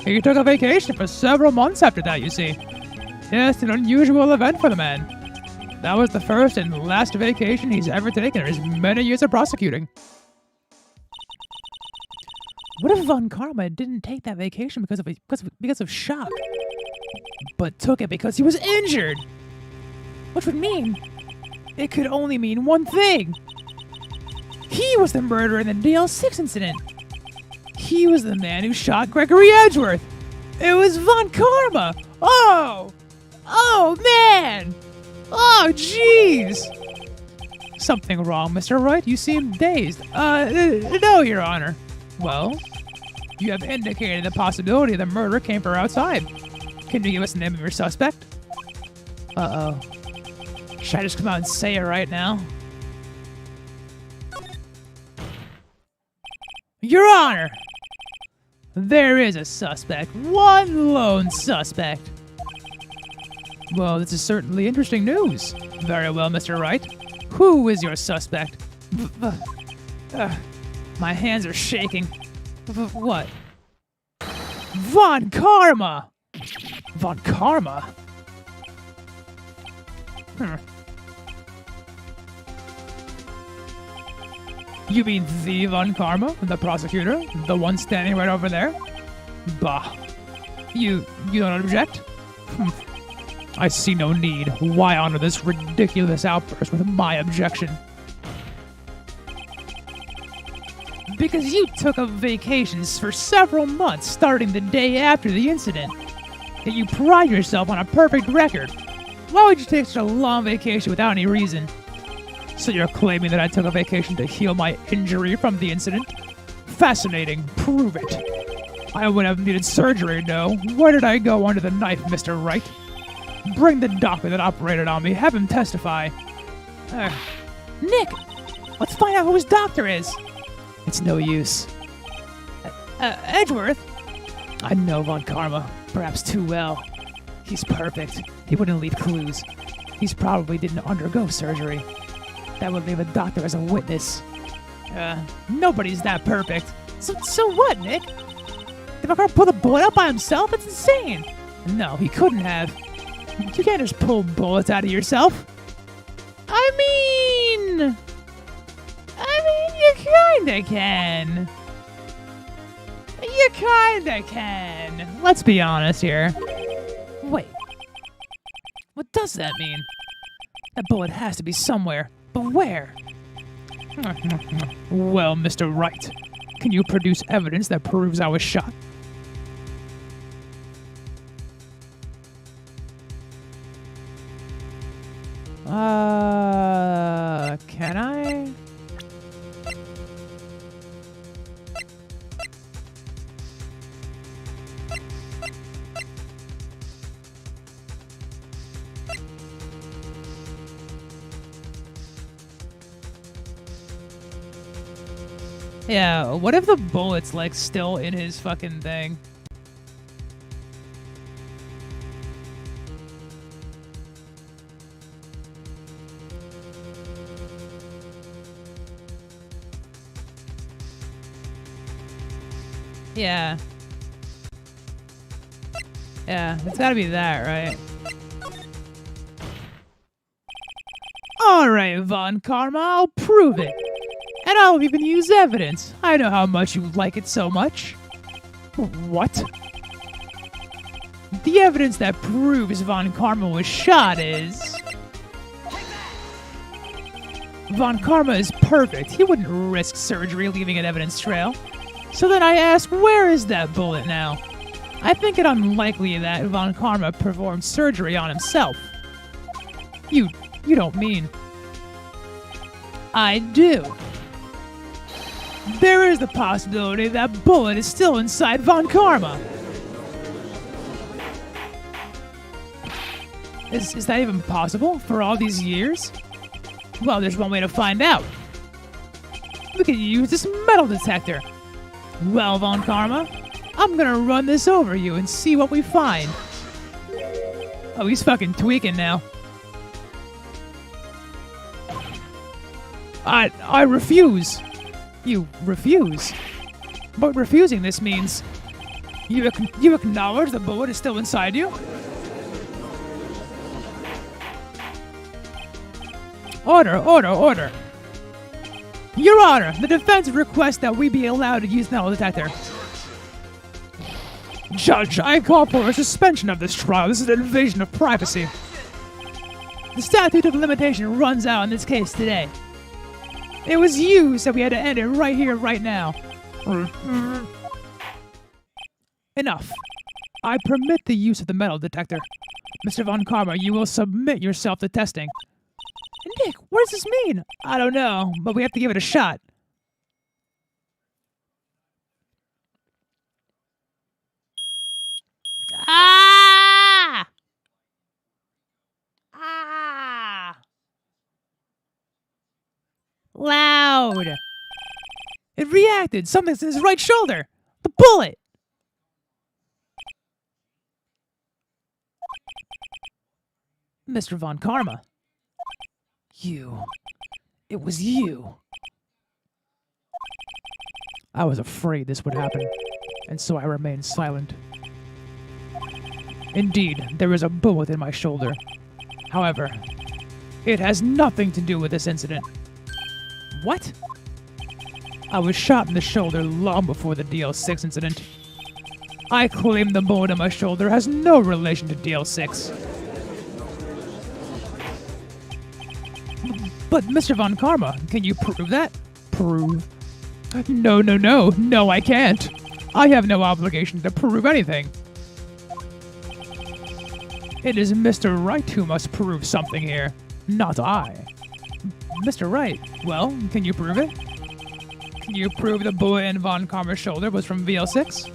He took a vacation for several months after that, you see. Yes, an unusual event for the man. That was the first and last vacation he's ever taken in his many years of prosecuting. What if Von Karma didn't take that vacation because of shock, but took it because he was injured? Which would mean it could only mean one thing. He was the murderer in the DL6 incident. He was the man who shot Gregory Edgeworth. It was Von Karma. Oh man. Oh, jeez! Something wrong, Mr. Wright? You seem dazed. No, Your Honor. Well, you have indicated the possibility the murder came from outside. Can you give us the name of your suspect? Uh-oh. Should I just come out and say it right now? Your Honor! There is a suspect. One lone suspect. Well, this is certainly interesting news. Very well, Mr. Wright. Who is your suspect? My hands are shaking. What? Von Karma! Von Karma? You mean the Von Karma? The prosecutor? The one standing right over there? Bah. You don't object? I see no need. Why honor this ridiculous outburst with my objection? Because you took a vacation for several months starting the day after the incident. Yet you pride yourself on a perfect record. Why would you take such a long vacation without any reason? So you're claiming that I took a vacation to heal my injury from the incident? Fascinating. Prove it. I would have needed surgery, no. Where did I go under the knife, Mr. Wright? Bring the doctor that operated on me. Have him testify. Nick! Let's find out who his doctor is! It's no use. Edgeworth? I know Von Karma, perhaps too well. He's perfect. He wouldn't leave clues. He's probably didn't undergo surgery. That would leave a doctor as a witness. Nobody's that perfect. So what, Nick? Did Von Karma pull the bullet out by himself? That's insane! No, he couldn't have. You can't just pull bullets out of yourself. I mean, you kinda can. You kinda can. Let's be honest here. Wait. What does that mean? That bullet has to be somewhere. But where? Well, Mr. Wright, can you produce evidence that proves I was shot? Can I? Yeah, what if the bullet's like still in his fucking thing? Yeah. Yeah, it's gotta be that, right? Alright, Von Karma, I'll prove it. And I'll even use evidence. I know how much you like it so much. What? The evidence that proves Von Karma was shot is... Von Karma is perfect. He wouldn't risk surgery leaving an evidence trail. So then I ask, where is that bullet now? I think it unlikely that Von Karma performed surgery on himself. You don't mean... I do. There is the possibility that bullet is still inside Von Karma. Is that even possible for all these years? Well, there's one way to find out. We could use this metal detector. Well, Von Karma, I'm gonna run this over you and see what we find. Oh, he's fucking tweaking now. I refuse. You refuse. But refusing this means you acknowledge the bullet is still inside you? Order. Your Honor, the defense requests that we be allowed to use metal detector. Judge, I call for a suspension of this trial. This is an invasion of privacy. The statute of limitation runs out in this case today. It was you said we had to end it right here, right now. Enough. I permit the use of the metal detector. Mr. Von Karma, you will submit yourself to testing. Nick, what does this mean? I don't know, but we have to give it a shot. Ah! Ah! Loud! It reacted. Something's in his right shoulder. The bullet! Mr. Von Karma. You. It was you. I was afraid this would happen, and so I remained silent. Indeed, there is a bullet in my shoulder. However, it has nothing to do with this incident. What? I was shot in the shoulder long before the DL6 incident. I claim the bullet in my shoulder has no relation to DL6. But Mr. Von Karma, can you prove that? Prove? No, I can't. I have no obligation to prove anything. It is Mr. Wright who must prove something here, not I. Mr. Wright, well, can you prove it? Can you prove the bullet in Von Karma's shoulder was from VL6?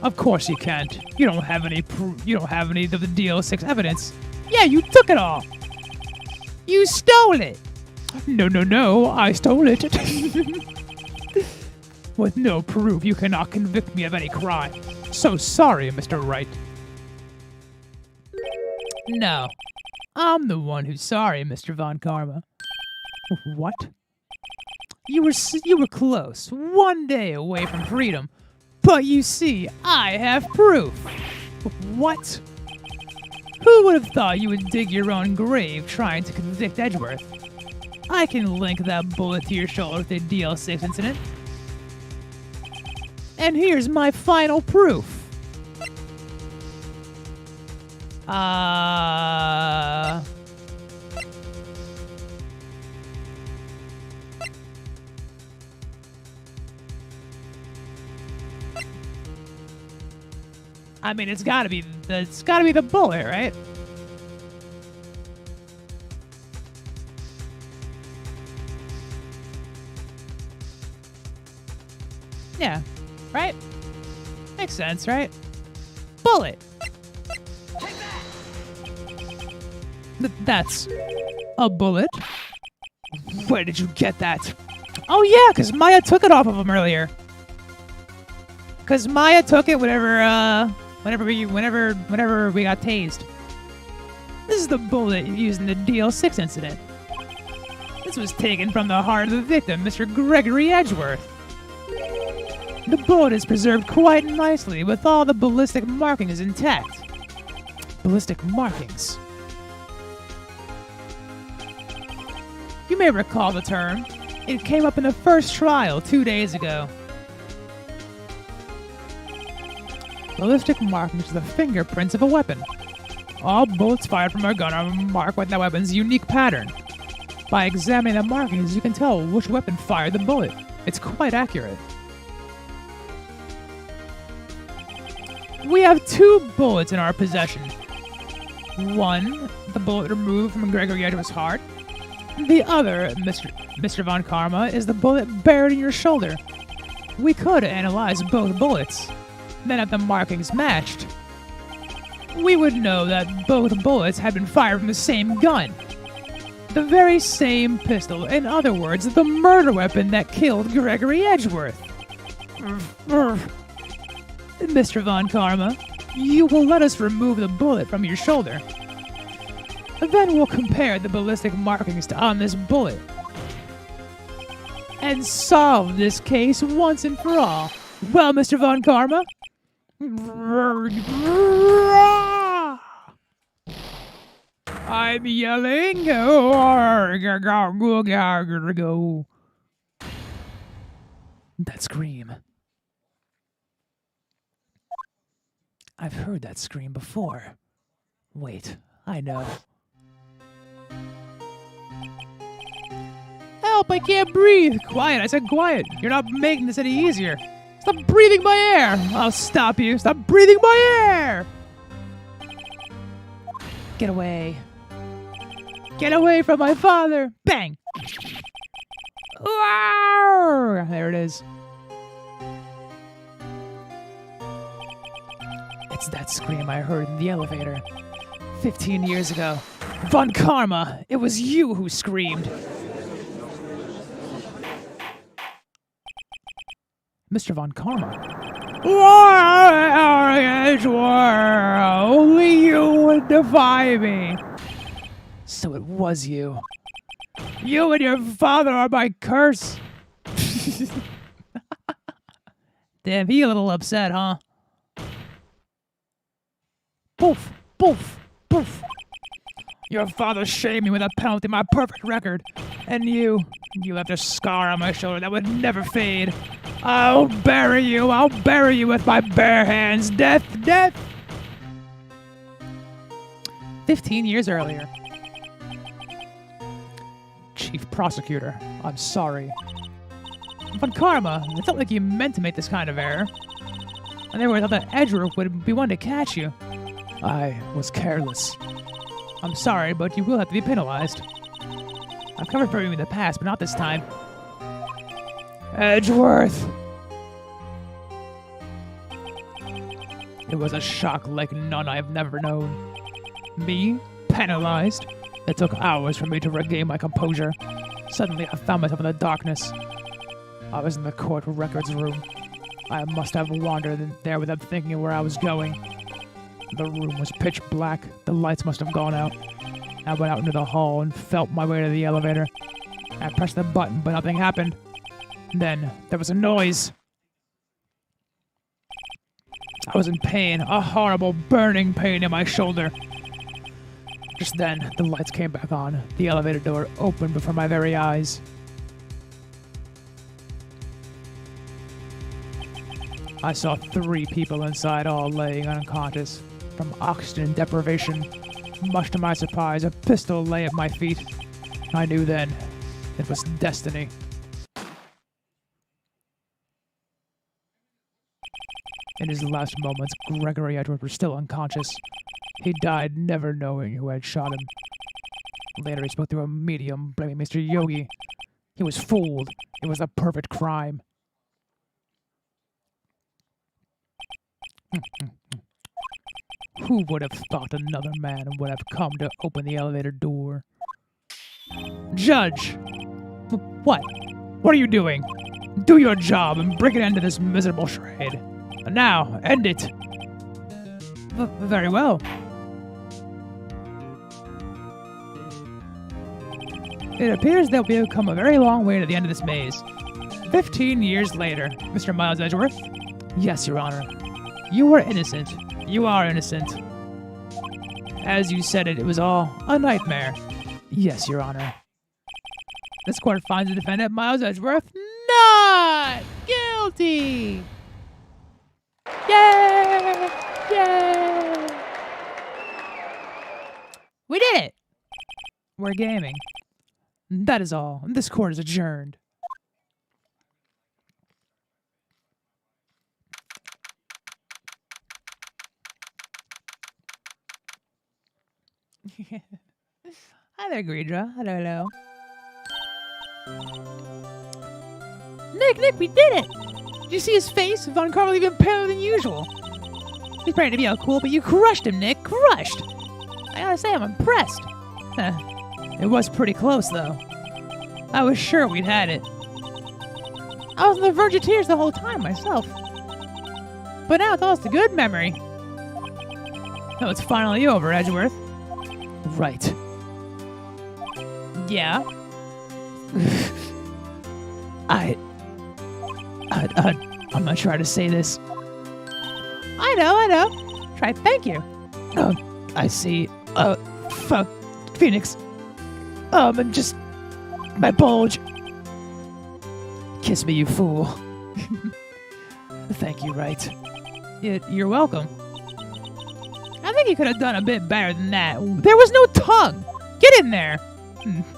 Of course you can't. You don't have any of the DL6 evidence. Yeah, you took it all. You stole it. No, I stole it. With no proof, you cannot convict me of any crime. So sorry, Mr. Wright. No, I'm the one who's sorry, Mr. Von Karma. What? You were close, one day away from freedom, but you see, I have proof. What? Who would have thought you would dig your own grave trying to convict Edgeworth? I can link that bullet to your shoulder with the DL6 incident. And here's my final proof. I mean, it's gotta be the bullet, right? Yeah, right? Makes sense, right? Bullet. That's a bullet. Where did you get that? Oh yeah, because Maya took it off of him earlier. Because Maya took it whenever we got tased. This is the bullet used in the DL6 incident. This was taken from the heart of the victim, Mr. Gregory Edgeworth. The bullet is preserved quite nicely, with all the ballistic markings intact. Ballistic markings. You may recall the term. It came up in the first trial 2 days ago. Ballistic markings are the fingerprints of a weapon. All bullets fired from a gun are marked with that weapon's unique pattern. By examining the markings, you can tell which weapon fired the bullet. It's quite accurate. We have 2 bullets in our possession. One, the bullet removed from Gregory Edgeworth's heart. The other, Mr. Von Karma, is the bullet buried in your shoulder. We could analyze both bullets. Then if the markings matched, we would know that both bullets had been fired from the same gun. The very same pistol. In other words, the murder weapon that killed Gregory Edgeworth. Mr. Von Karma, you will let us remove the bullet from your shoulder. Then we'll compare the ballistic markings on this bullet and solve this case once and for all. Well, Mr. Von Karma? I'm yelling. That scream. I've heard that scream before. Wait, I know. Help, I can't breathe. Quiet, I said quiet. You're not making this any easier. Stop breathing my air. I'll stop you. Stop breathing my air. Get away. Get away from my father. Bang. There it is. It's that scream I heard in the elevator 15 years ago. Von Karma, it was you who screamed. Mr. Von Karma. Only you would defy me. So it was you. You and your father are my curse. Damn, he a little upset, huh? Poof, poof, poof. Your father shamed me with a penalty, my perfect record. And you left a scar on my shoulder that would never fade. I'll bury you with my bare hands. Death, death. 15 years earlier. Chief Prosecutor, I'm sorry. Von Karma, it's not like you meant to make this kind of error. I never thought that Edgeworth would be one to catch you. I was careless. I'm sorry, but you will have to be penalized. I've covered for you in the past, but not this time. Edgeworth! It was a shock like none I have never known. Me? Penalized? It took hours for me to regain my composure. Suddenly, I found myself in the darkness. I was in the court records room. I must have wandered in there without thinking where I was going. The room was pitch black. The lights must have gone out. I went out into the hall and felt my way to the elevator. I pressed the button, but nothing happened. Then, there was a noise. I was in pain, a horrible burning pain in my shoulder. Just then, the lights came back on. The elevator door opened before my very eyes. I saw 3 people inside, all laying unconscious from oxygen deprivation. Much to my surprise, a pistol lay at my feet. I knew then it was destiny. In his last moments, Gregory Edward was still unconscious. He died never knowing who had shot him. Later, he spoke through a medium, blaming Mr. Yogi. He was fooled. It was a perfect crime. Who would have thought another man would have come to open the elevator door? Judge! What? What are you doing? Do your job and bring an end to this miserable charade. And now, end it! Very well. It appears that we have come a very long way to the end of this maze. 15 years later, Mr. Miles Edgeworth? Yes, Your Honor. You were innocent. You are innocent. As you said it was all a nightmare. Yes, Your Honor. This court finds the defendant, Miles Edgeworth, not guilty! Yay! Yay! We did it! We're gaming. That is all. This court is adjourned. Hi there, Greedra. Hello. Nick, we did it! Did you see his face? Von Carmel even paler than usual. He's trying to be all cool, but you crushed him, Nick. Crushed! I gotta say, I'm impressed. It was pretty close, though. I was sure we'd had it. I was on the verge of tears the whole time, myself. But now it's all just a good memory. Oh, it's finally over, Edgeworth. Right. Yeah? I'm not sure how to say this. I know. Try thank you. Oh, I see. Fuck. Phoenix. And just... my bulge. Kiss me, you fool. Thank you, right. You're welcome. I think you could have done a bit better than that. There was no tongue! Get in there!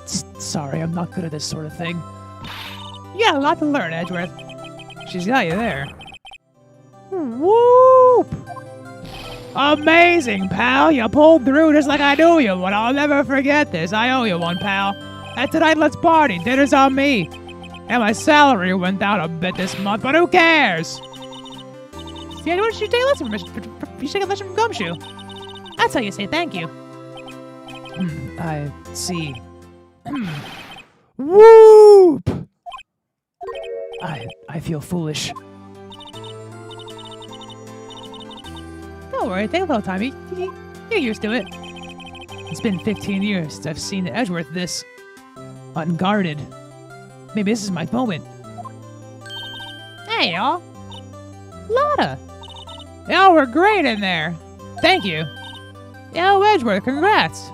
Sorry, I'm not good at this sort of thing. You got a lot to learn, Edgeworth. She's got you there. Whoop! Amazing, pal! You pulled through just like I knew you would. I'll never forget this. I owe you one, pal. And tonight, let's party. Dinner's on me. And my salary went down a bit this month, but who cares? Yeah, why don't you take a lesson from you take a lesson from Gumshoe? That's how you say thank you. I see. Whoop! I feel foolish. Don't worry, take a little time. You're used to it. It's been 15 years since I've seen Edgeworth this unguarded. Maybe this is my moment. Hey, y'all. Lotta. Y'all were great in there. Thank you. Yo, Edgeworth, congrats.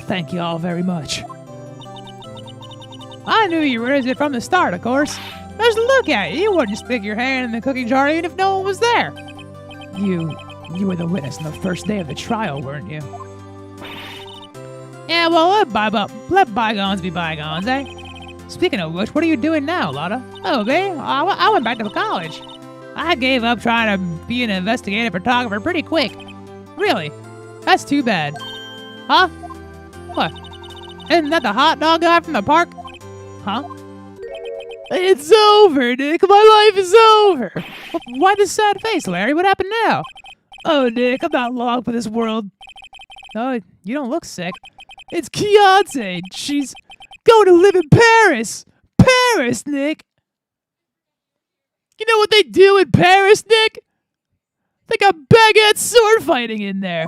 Thank you all very much. I knew you were innocent from the start, of course. Just look at you. You wouldn't stick your hand in the cookie jar even if no one was there. You were the witness on the first day of the trial, weren't you? Yeah, well, let bygones be bygones, eh? Speaking of which, what are you doing now, Lotta? Oh, babe, I went back to college. I gave up trying to be an investigative photographer pretty quick. Really? That's too bad. Huh? What? Isn't that the hot dog guy from the park? Huh? It's over, Nick. My life is over. Why this sad face, Larry? What happened now? Oh, Nick, I'm not long for this world. Oh, you don't look sick. It's Beyonce. She's going to live in Paris. Paris, Nick. You know what they do in Paris, Nick? They got baguette sword fighting in there.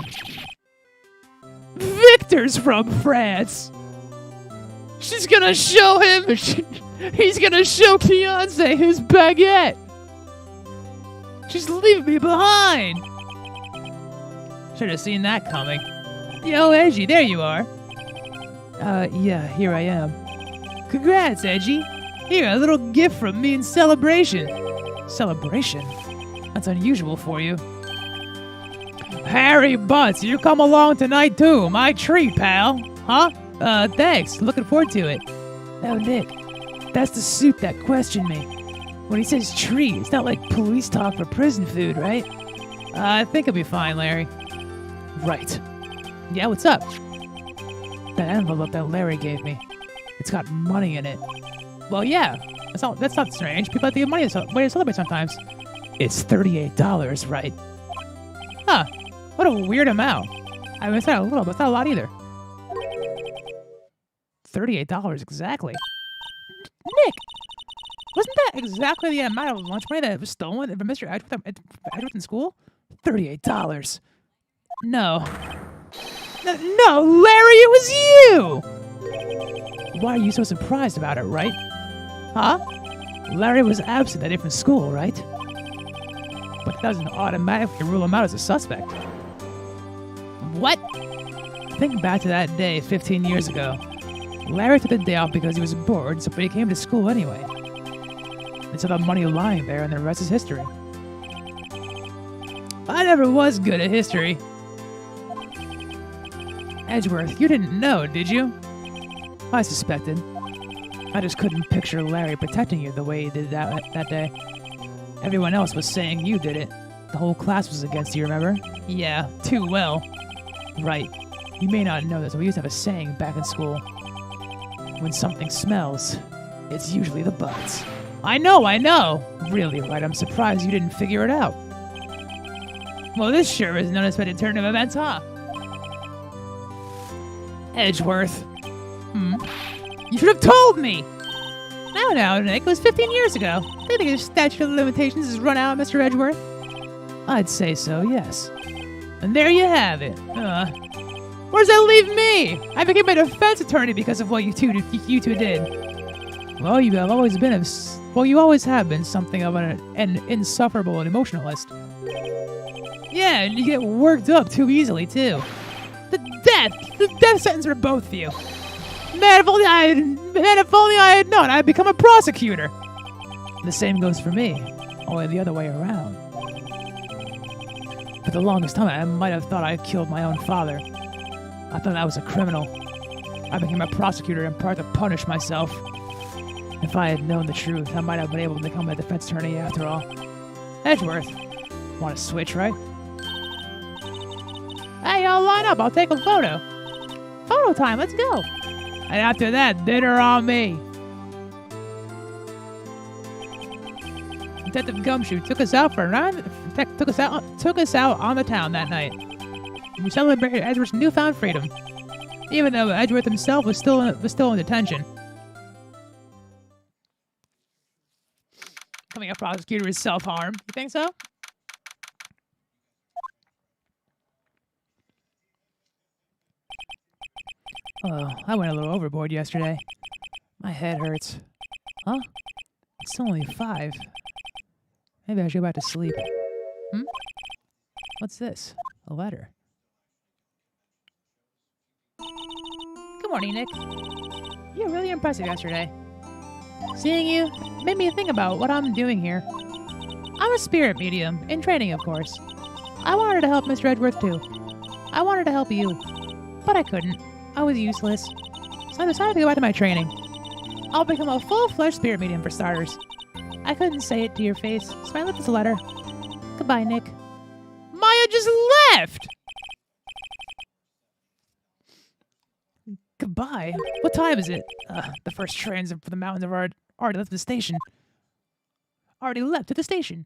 Victor's from France. She's gonna show him. He's gonna show Beyonce his baguette. She's leaving me behind. Should have seen that coming. Yo, Edgy, there you are. Yeah, here I am. Congrats, Edgy. Here, a little gift from me in celebration. Celebration? That's unusual for you. Harry Butts, you come along tonight too. My treat, pal. Huh? Thanks. Looking forward to it. Oh, Nick, that's the suit that questioned me. When he says treat, it's not like police talk for prison food, right? I think it'll be fine, Larry. Right. Yeah, what's up? That envelope that Larry gave me. It's got money in it. Well, yeah. That's not strange. People have to give money to celebrate sometimes. It's $38, right? Huh. What a weird amount. I mean, it's not a little, but it's not a lot either. $38 exactly. Nick! Wasn't that exactly the amount of lunch money that was stolen from Mr. Edgeworth in school? $38. No. No, Larry, it was you! Why are you so surprised about it, right? Huh? Larry was absent at a different school, right? But that doesn't automatically rule him out as a suspect. What? Think back to that day 15 years ago. Larry took the day off because he was bored, but he came to school anyway. They saw the money lying there, and the rest is history. I never was good at history. Edgeworth, you didn't know, did you? I suspected. I just couldn't picture Larry protecting you the way he did that day. Everyone else was saying you did it. The whole class was against you, remember? Yeah, too well. Right. You may not know this, but we used to have a saying back in school. When something smells, it's usually the butts. I know! Really, right, I'm surprised you didn't figure it out. Well, this sure is an unexpected turn of events, huh? Edgeworth. You should have told me! Now, Nick, it was 15 years ago. Do you think your statute of limitations has run out, Mr. Edgeworth? I'd say so, yes. And there you have it. Where does that leave me? I became a defense attorney because of what you two did. Well, you always have been something of an insufferable emotionalist. Yeah, and you get worked up too easily, too. The death sentence for both of you. Man, if only I had known, I'd become a prosecutor. The same goes for me, only the other way around. For the longest time, I might have thought I killed my own father. I thought I was a criminal. I became a prosecutor in part to punish myself. If I had known the truth, I might have been able to become a defense attorney after all. Edgeworth, want to switch, right? Hey, y'all line up. I'll take a photo. Photo time, let's go. And after that, dinner on me. Detective Gumshoe took us out on the town that night. We celebrated Edgeworth's newfound freedom, even though Edgeworth himself was still in detention. Becoming a prosecutor is self-harm. You think so? Oh, I went a little overboard yesterday. My head hurts. Huh? It's only 5. Maybe I should go back to sleep. What's this? A letter. Good morning, Nick. You were really impressive yesterday. Seeing you made me think about what I'm doing here. I'm a spirit medium, in training, of course. I wanted to help Mr. Edgeworth, too. I wanted to help you, but I couldn't. I was useless. So I decided to go back to my training. I'll become a full-fledged spirit medium for starters. I couldn't say it to your face, so I left this letter. Goodbye, Nick. Maya just left! Goodbye? What time is it? The first trains for the mountains have already left the station. Already left to the station.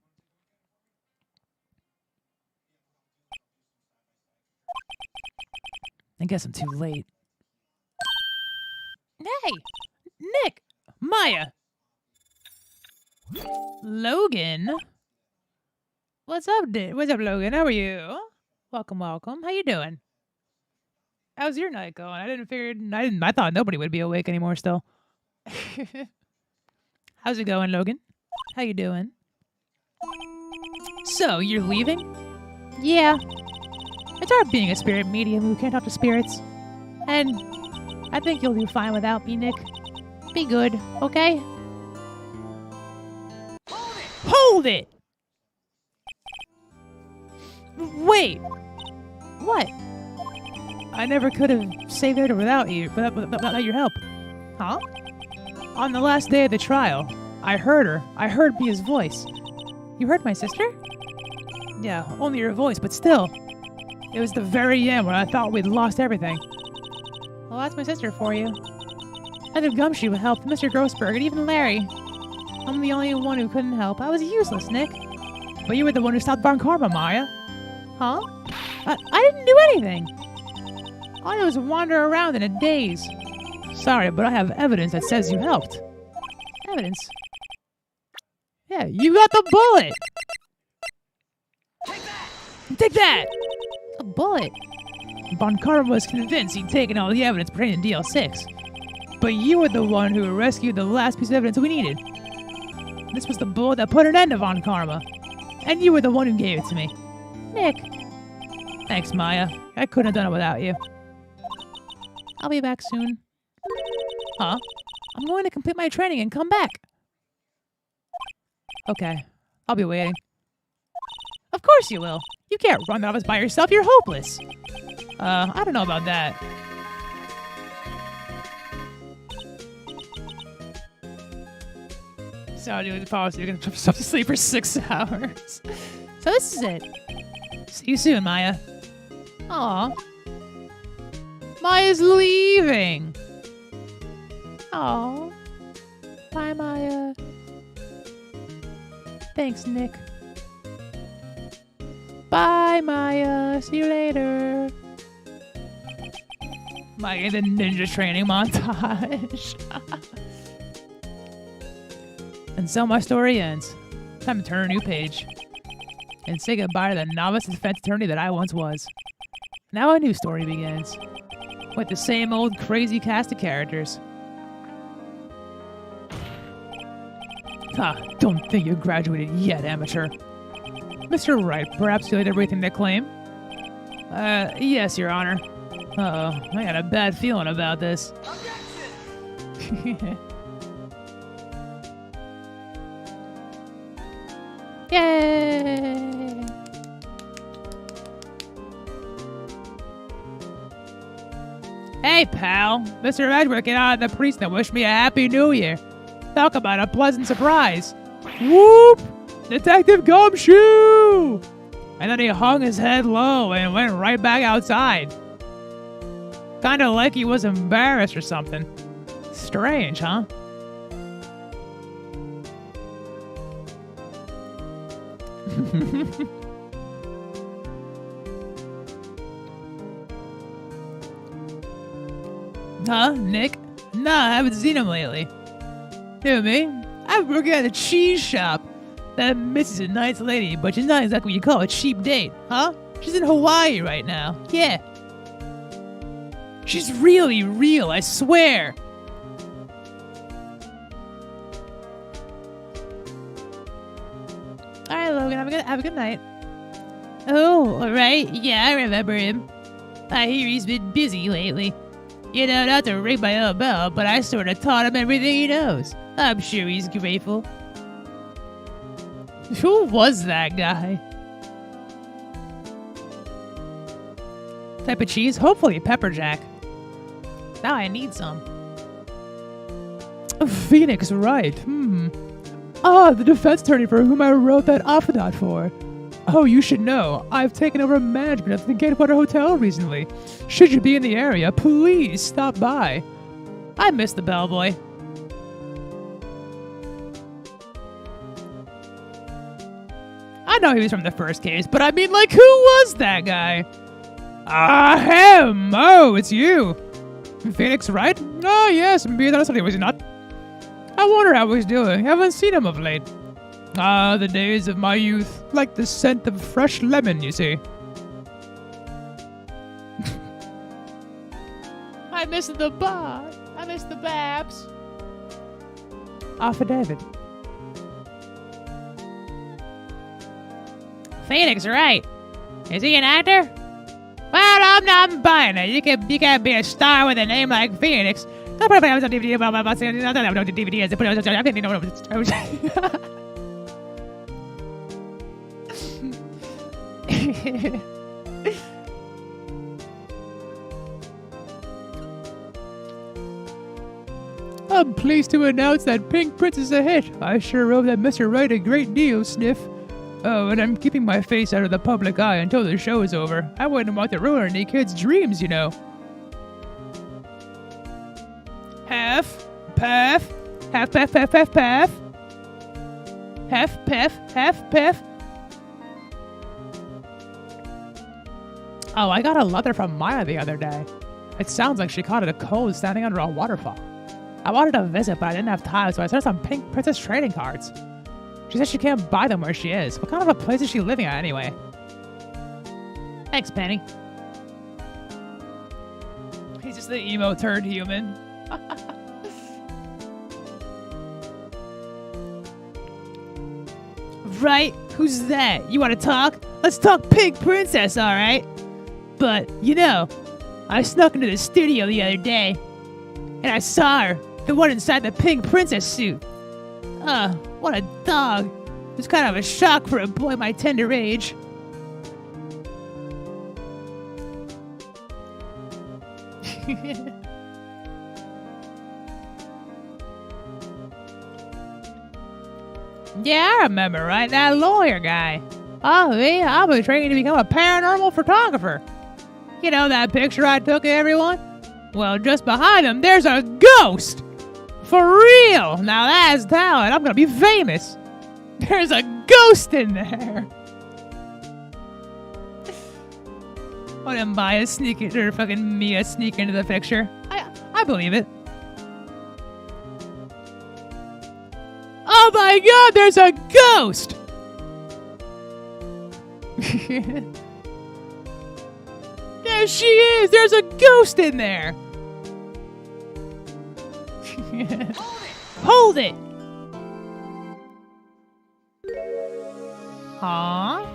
I guess I'm too late. Hey! Nick! Maya! Logan? What's up, Logan? How are you? Welcome. How you doing? How's your night going? I thought nobody would be awake anymore still. How's it going, Logan? How you doing? So, you're leaving? Yeah. It's hard being a spirit medium who can't talk to spirits. And I think you'll do fine without me, Nick. Be good, okay? Hold it! Wait! What? I never could have saved her without without your help. Huh? On the last day of the trial, I heard her. I heard Mia's voice. You heard my sister? Yeah, only her voice, but still. It was the very end when I thought we'd lost everything. Well, that's my sister for you. Head of Gumshoe helped Mr. Grossberg and even Larry. I'm the only one who couldn't help. I was useless, Nick. But you were the one who stopped Von Karma, Maya. Huh? I didn't do anything. All I did was wander around in a daze. Sorry, but I have evidence that says you helped. Evidence? Yeah, you got the bullet! Take that! A bullet? Von Karma was convinced he'd taken all the evidence pertaining to DL6. But you were the one who rescued the last piece of evidence we needed. This was the bullet that put an end to Von Karma. And you were the one who gave it to me. Nick. Thanks, Maya. I couldn't have done it without you. I'll be back soon. Huh? I'm going to complete my training and come back. Okay. I'll be waiting. Of course you will. You can't run the office by yourself. You're hopeless. I don't know about that. So I'm doing the policy. You're going to put yourself to sleep for 6 hours. So this is it. See you soon, Maya. Aw. Maya's leaving. Aw. Bye, Maya. Thanks, Nick. Bye, Maya. See you later. Maya, the ninja training montage. And so my story ends. Time to turn a new page. And say goodbye to the novice defense attorney that I once was. Now a new story begins. With the same old crazy cast of characters. Don't think you graduated yet, amateur. Mr. Wright, perhaps you'll everything they claim? Yes, Your Honor. Uh-oh, I got a bad feeling about this. Yay! Hey, pal. Mr. Edward came out of the precinct and wished me a Happy New Year. Talk about a pleasant surprise. Whoop! Detective Gumshoe! And then he hung his head low and went right back outside. Kinda like he was embarrassed or something. Strange, huh? Huh, Nick? Nah, I haven't seen him lately. Who, me? I'm working at a cheese shop. That missus is a nice lady, but she's not exactly what you call a cheap date, huh? She's in Hawaii right now. Yeah. She's really real, I swear. Alright, Logan, have a good night. Oh, alright. Yeah, I remember him. I hear he's been busy lately. You know, not to ring my own bell, but I sort of taught him everything he knows. I'm sure he's grateful. Who was that guy? Type of cheese? Hopefully pepper jack. Now I need some. Phoenix Wright. The defense attorney for whom I wrote that affidavit for. Oh, you should know. I've taken over management of the Gatewater Hotel recently. Should you be in the area, please stop by. I miss the bellboy. I know he was from the first case, but I mean, like, who was that guy? Him! Oh, it's you. Phoenix Wright? Oh, yes, honestly, was he not? I wonder how he's doing. Haven't seen him of late. Ah, the days of my youth. Like the scent of fresh lemon, you see. I miss the bar. I miss the babs. Affidavit. Phoenix, right? Is he an actor? Well, I'm buying it. You can't be a star with a name like Phoenix. I put it on DVD. I don't know DVD. I put it on. I'm pleased to announce that Pink Prince is a hit. I sure hope that Mr. Wright a great deal, Sniff. Oh, and I'm keeping my face out of the public eye until the show is over. I wouldn't want to ruin any kid's dreams, you know. Half, puff, half, puff, puff, puff, puff. Half, puff, half, puff. Oh, I got a letter from Maya the other day. It sounds like she caught it a cold standing under a waterfall. I wanted to visit, but I didn't have time, so I sent her some Pink Princess trading cards. She said she can't buy them where she is. What kind of a place is she living at anyway? Thanks, Penny. He's just the emo turned human. Right? Who's that? You want to talk? Let's talk Pink Princess, alright? But, you know, I snuck into the studio the other day, and I saw her, the one inside the Pink Princess suit. What a dog. It was kind of a shock for a boy my tender age. Yeah, I remember, right? That lawyer guy. Oh, yeah, I was training to become a paranormal photographer. You know that picture I took of everyone? Well, just behind him, there's a ghost! For real! Now that's talent. I'm gonna be famous. There's a ghost in there. What am I sneaking, or fucking Mia sneak into the picture? I believe it. Oh my god, there's a ghost! There she is! There's a ghost in there! Hold it! Huh?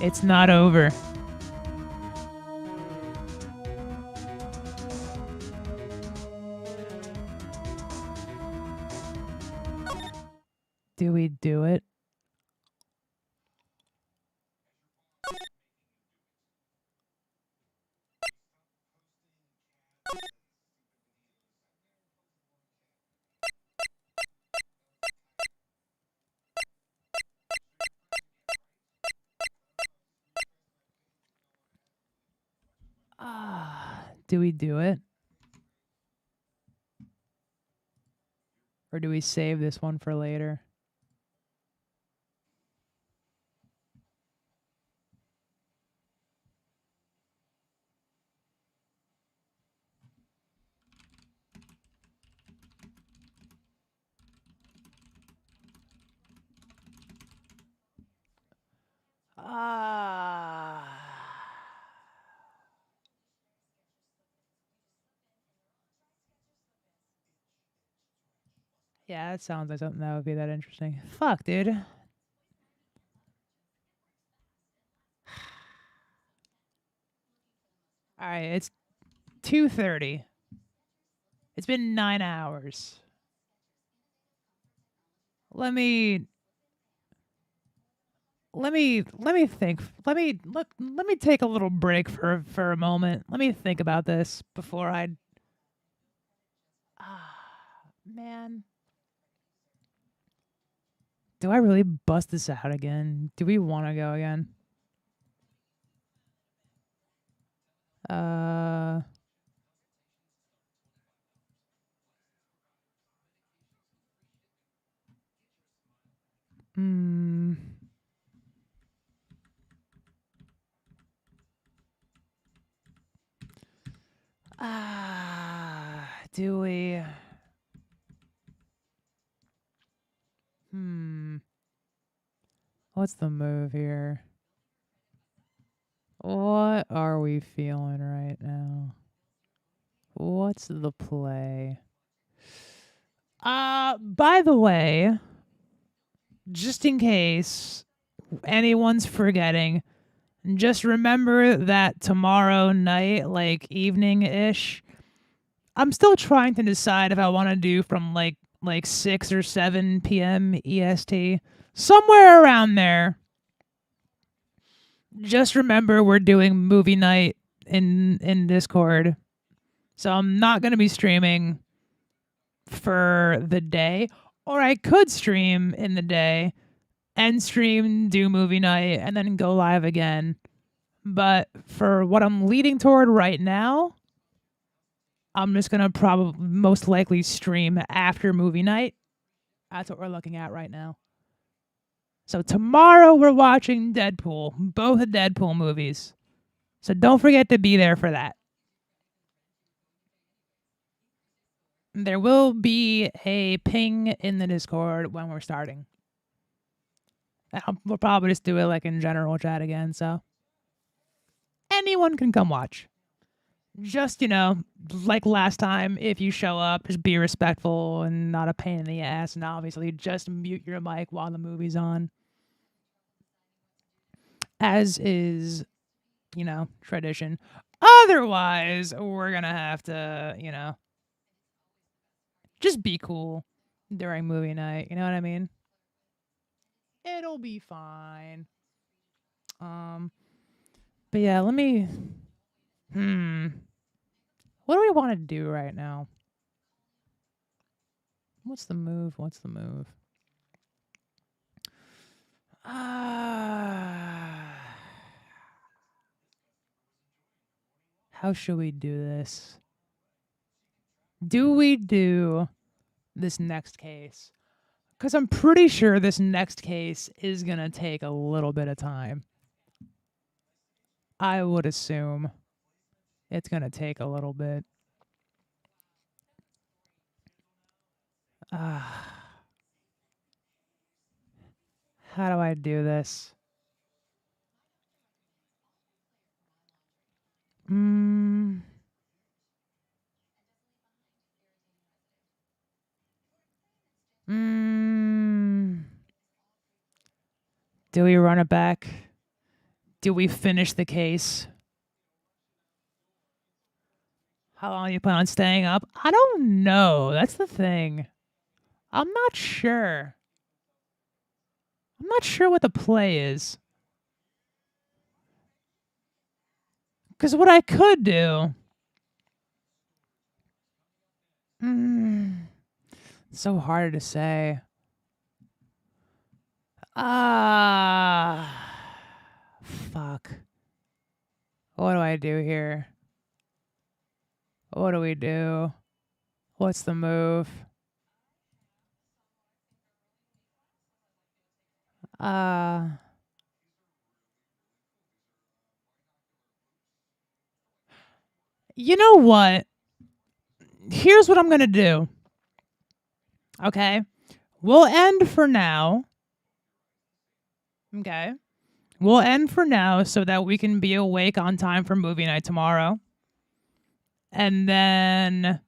It's not over. Do we do it? Do we do it? Or do we save this one for later? Yeah, that sounds like something that would be that interesting. Fuck, dude. Alright, it's 2:30. It's been 9 hours. Let me think. Let me take a little break for a moment. Let me think about this before I man. Do I really bust this out again? Do we want to go again? Do we? What's the move here? What are we feeling right now? What's the play? By the way, just in case anyone's forgetting, just remember that tomorrow night, like evening-ish, I'm still trying to decide if I want to do from like 6 or 7 p.m. EST, somewhere around there. Just remember we're doing movie night in Discord. So I'm not going to be streaming for the day, or I could stream in the day and stream, do movie night, and then go live again. But for what I'm leading toward right now, I'm just gonna probably most likely stream after movie night. That's what we're looking at right now. So tomorrow we're watching Deadpool, both Deadpool movies. So don't forget to be there for that. There will be a ping in the Discord when we're starting. We'll probably just do it like in general chat again, so anyone can come watch. Just, like last time, if you show up, just be respectful and not a pain in the ass, and obviously just mute your mic while the movie's on. As is, tradition. Otherwise, we're gonna have to, just be cool during movie night. You know what I mean? It'll be fine. But yeah, let me. What do we want to do right now? What's the move? How should we do this? Do we do this next case? Because I'm pretty sure this next case is going to take a little bit of time. I would assume it's going to take a little bit. How do I do this? Do we run it back? Do we finish the case? How long do you plan on staying up? I don't know. That's the thing. I'm not sure. I'm not sure what the play is. Because what I could do. So hard to say. Fuck. What do I do here? What do we do? What's the move? You know what? Here's what I'm going to do. Okay? We'll end for now. Okay? We'll end for now so that we can be awake on time for movie night tomorrow. And then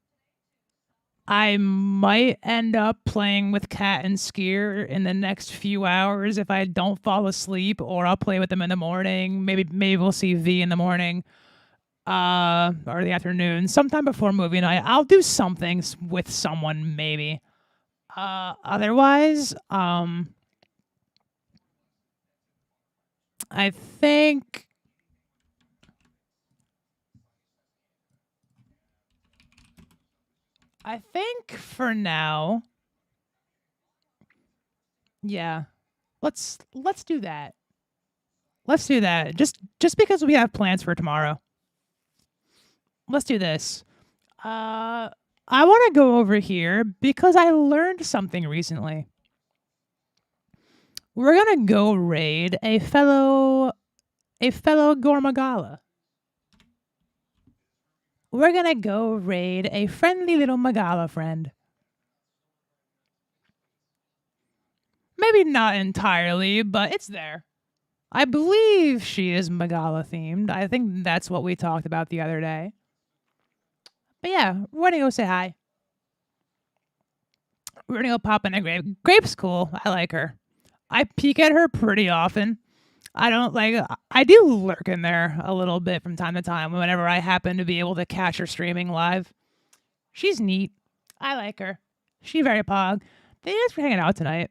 I might end up playing with Kat and Skier in the next few hours if I don't fall asleep, or I'll play with them in the morning. Maybe we'll see V in the morning. Or the afternoon, sometime before movie night. I'll do something with someone, maybe. Otherwise, I think for now, yeah, let's do that. Let's do that. Just because we have plans for tomorrow. Let's do this. I want to go over here because I learned something recently. We're gonna go raid a fellow Gormagala. we're gonna go raid a friendly little Magala friend. Maybe not entirely, but it's there. I believe she is Magala themed. I think that's what we talked about the other day. But yeah, we're gonna go say hi. We're gonna go pop in a grape. Grape's cool. I like her. I peek at her pretty often. I do lurk in there a little bit from time to time whenever I happen to be able to catch her streaming live. She's neat. I like her. She very pog. Thanks for hanging out tonight.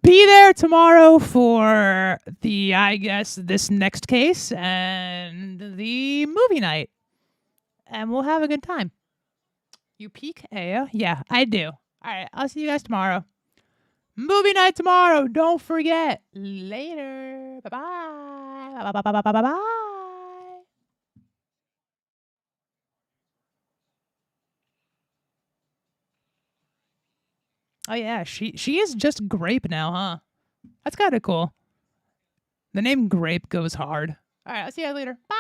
Be there tomorrow for this next case and the movie night. And we'll have a good time. You peek, Aya? Yeah, I do. All right, I'll see you guys tomorrow. Movie night tomorrow. Don't forget. Later. Bye-bye. Bye-bye. Oh yeah, she is just Grape now, huh? That's kind of cool. The name Grape goes hard. All right, I'll see you guys later. Bye.